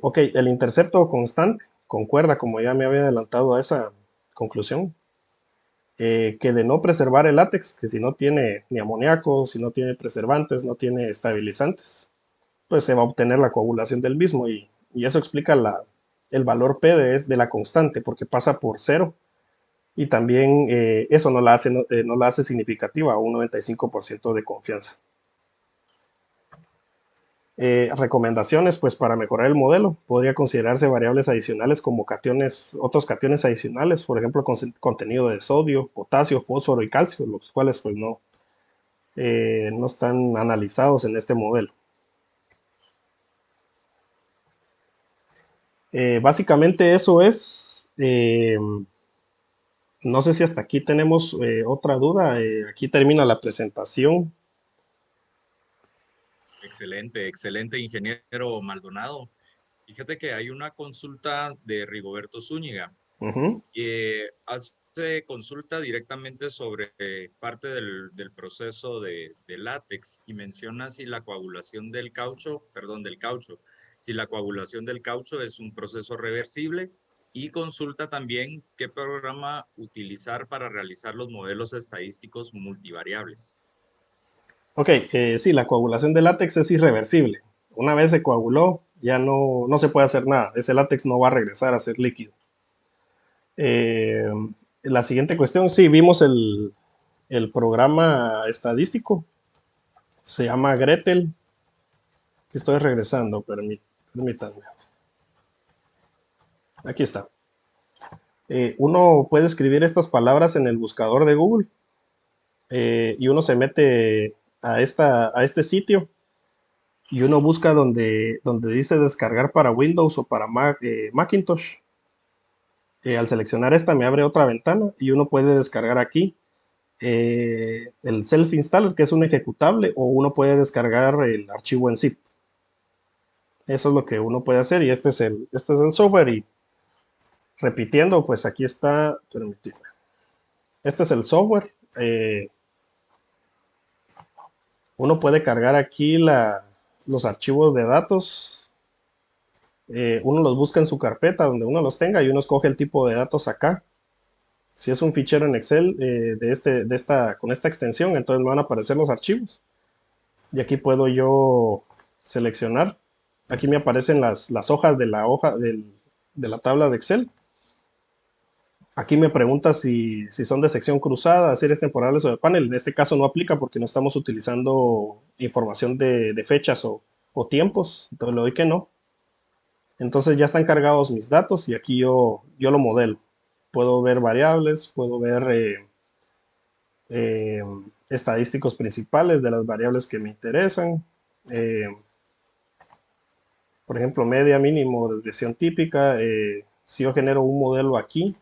Ok, el intercepto constante concuerda, como ya me había adelantado a esa conclusión, que de no preservar el látex, que si no tiene ni amoníaco, si no tiene preservantes, no tiene estabilizantes, pues se va a obtener la coagulación del mismo y eso explica el valor P de la constante, porque pasa por cero y también eso no la hace significativa a un 95% de confianza. Recomendaciones, pues para mejorar el modelo, podría considerarse variables adicionales como otros cationes adicionales, por ejemplo, contenido de sodio, potasio, fósforo y calcio, los cuales pues no están analizados en este modelo. Básicamente eso es. No sé si hasta aquí tenemos otra duda. Aquí termina la presentación. Excelente, excelente, ingeniero Maldonado. Fíjate que hay una consulta de Rigoberto Zúñiga Ujú. que hace consulta directamente sobre parte del proceso de látex y menciona si la coagulación del caucho, si la coagulación del caucho es un proceso reversible y consulta también qué programa utilizar para realizar los modelos estadísticos multivariables. Ok, sí, la coagulación de látex es irreversible. Una vez se coaguló, ya no se puede hacer nada. Ese látex no va a regresar a ser líquido. Eh, la siguiente cuestión, sí, vimos el programa estadístico. Se llama Gretel. Aquí estoy regresando, permítanme. Aquí está. Uno puede escribir estas palabras en el buscador de Google y uno se mete a este sitio y uno busca donde dice descargar para Windows o para Macintosh. Al seleccionar esta me abre otra ventana y uno puede descargar aquí el self-installer, que es un ejecutable, o uno puede descargar el archivo en zip. Eso es lo que uno puede hacer y este es el software y repitiendo, pues aquí está, permíteme. Este es el software. Uno puede cargar aquí los archivos de datos. Uno los busca en su carpeta donde uno los tenga y uno escoge el tipo de datos acá. Si es un fichero en Excel con esta extensión, entonces me van a aparecer los archivos. Y aquí puedo yo seleccionar. Aquí me aparecen las hojas de la tabla de Excel. Aquí me pregunta si son de sección cruzada, series temporales o de panel. En este caso no aplica porque no estamos utilizando información de fechas o tiempos. Entonces le doy que no. Entonces ya están cargados mis datos y aquí yo lo modelo. Puedo ver variables, puedo ver eh, estadísticos principales de las variables que me interesan. eh, por ejemplo, media, mínimo, desviación típica. Si yo genero un modelo aquí,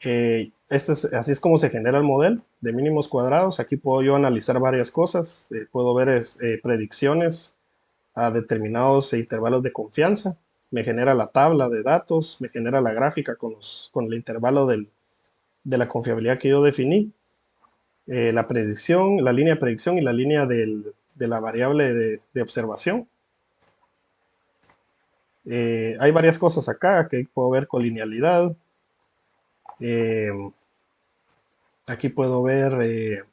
así es como se genera el modelo de mínimos cuadrados. Aquí puedo yo analizar varias cosas. Puedo ver predicciones a determinados intervalos de confianza. Me genera la tabla de datos, me genera la gráfica con el intervalo de la confiabilidad que yo definí. La predicción, la línea de predicción y la línea de la variable de observación. Hay varias cosas acá que puedo ver colinealidad. Eh, Aquí puedo ver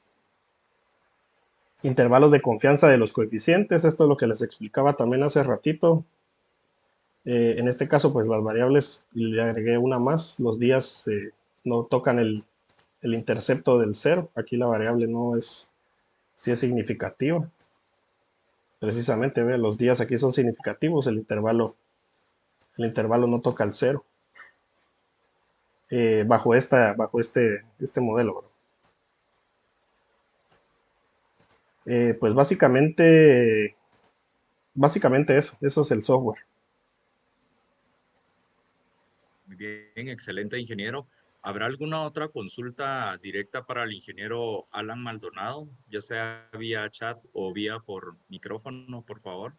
intervalos de confianza de los coeficientes. Esto es lo que les explicaba también hace ratito. En este caso, pues las variables, le agregué una más. Los días no tocan el intercepto del cero. Aquí la variable no es, si es significativa. Precisamente, ve, los días aquí son significativos, el intervalo no toca el cero. Bajo este modelo, ¿verdad? Pues básicamente eso es el software. Muy bien, excelente, ingeniero. ¿Habrá alguna otra consulta directa para el ingeniero Alan Maldonado, ya sea vía chat o vía por micrófono, por favor?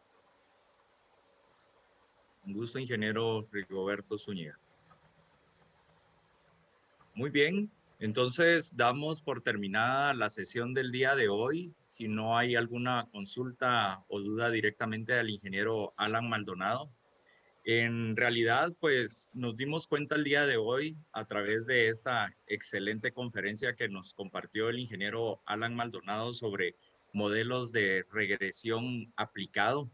Un gusto, ingeniero Rigoberto Zúñiga. Muy bien, entonces damos por terminada la sesión del día de hoy. Si no hay alguna consulta o duda directamente al ingeniero Alan Maldonado. En realidad, pues nos dimos cuenta el día de hoy a través de esta excelente conferencia que nos compartió el ingeniero Alan Maldonado sobre modelos de regresión aplicado.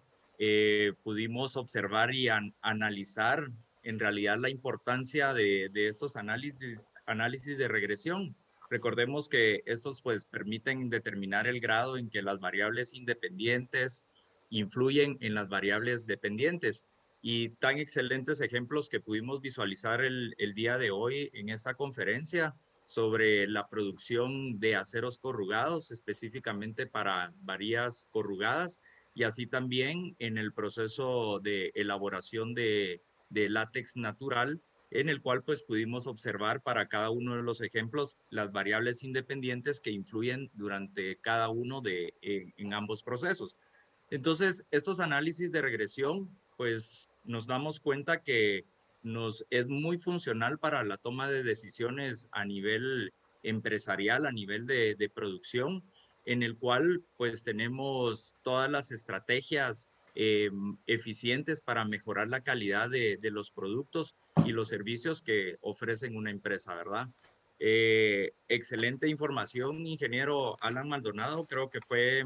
Pudimos observar y analizar en realidad la importancia de estos análisis de regresión. Recordemos que estos pues permiten determinar el grado en que las variables independientes influyen en las variables dependientes y tan excelentes ejemplos que pudimos visualizar el día de hoy en esta conferencia sobre la producción de aceros corrugados, específicamente para varillas corrugadas, y así también en el proceso de elaboración de látex natural, en el cual pues pudimos observar para cada uno de los ejemplos las variables independientes que influyen durante cada uno en ambos procesos. Entonces, estos análisis de regresión, pues nos damos cuenta que nos es muy funcional para la toma de decisiones a nivel empresarial, a nivel de producción, en el cual pues tenemos todas las estrategias eficientes para mejorar la calidad de los productos y los servicios que ofrecen una empresa, ¿verdad? Excelente información, ingeniero Alan Maldonado. Creo que fue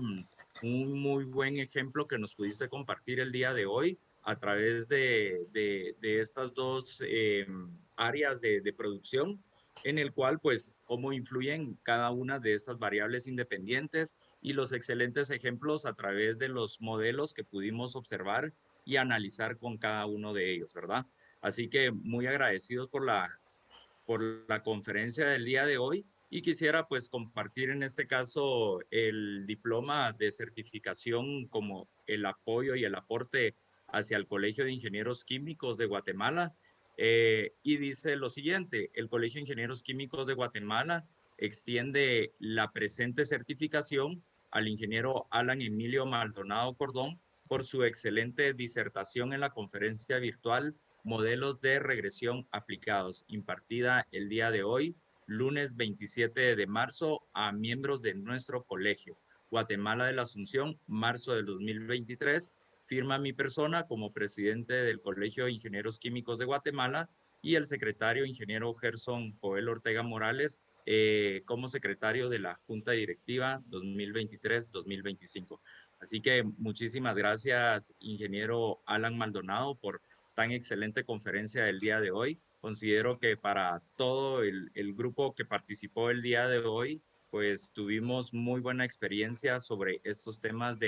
un muy buen ejemplo que nos pudiste compartir el día de hoy a través de estas dos áreas de producción, en el cual, pues, cómo influyen cada una de estas variables independientes y los excelentes ejemplos a través de los modelos que pudimos observar y analizar con cada uno de ellos, ¿verdad? Así que muy agradecidos por la conferencia del día de hoy y quisiera pues compartir en este caso el diploma de certificación como el apoyo y el aporte hacia el Colegio de Ingenieros Químicos de Guatemala. Y dice lo siguiente: el Colegio de Ingenieros Químicos de Guatemala extiende la presente certificación al ingeniero Alan Emilio Maldonado Cordón por su excelente disertación en la conferencia virtual Modelos de Regresión Aplicados, impartida el día de hoy, lunes 27 de marzo, a miembros de nuestro colegio. Guatemala de la Asunción, marzo del 2023. Firma mi persona como presidente del Colegio de Ingenieros Químicos de Guatemala y el secretario ingeniero Gerson Joel Ortega Morales como secretario de la Junta Directiva 2023-2025. Así que muchísimas gracias, ingeniero Alan Maldonado, por tan excelente conferencia del día de hoy. Considero que para todo el grupo que participó el día de hoy, pues tuvimos muy buena experiencia sobre estos temas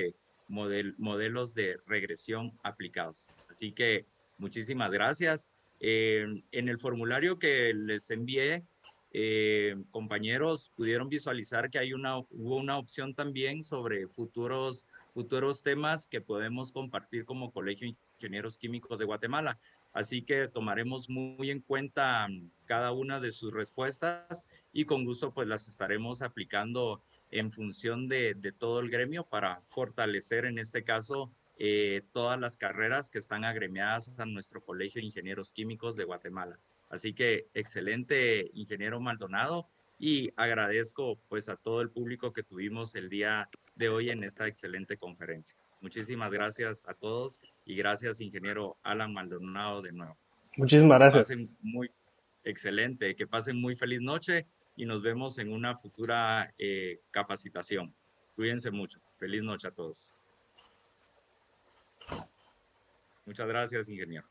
modelos de regresión aplicados. Así que muchísimas gracias. En el formulario que les envié, compañeros, pudieron visualizar que hubo una opción también sobre futuros temas que podemos compartir como Colegio de Ingenieros Químicos de Guatemala. Así que tomaremos muy en cuenta cada una de sus respuestas y con gusto pues las estaremos aplicando en función de todo el gremio para fortalecer en este caso todas las carreras que están agremiadas a nuestro Colegio de Ingenieros Químicos de Guatemala. Así que excelente, ingeniero Maldonado, y agradezco pues a todo el público que tuvimos el día de hoy en esta excelente conferencia. Muchísimas gracias a todos y gracias, ingeniero Alan Maldonado, de nuevo. Muchísimas Que gracias. pasen muy excelente, que pasen muy feliz noche y nos vemos en una futura capacitación. Cuídense mucho. Feliz noche a todos. Muchas gracias, ingeniero.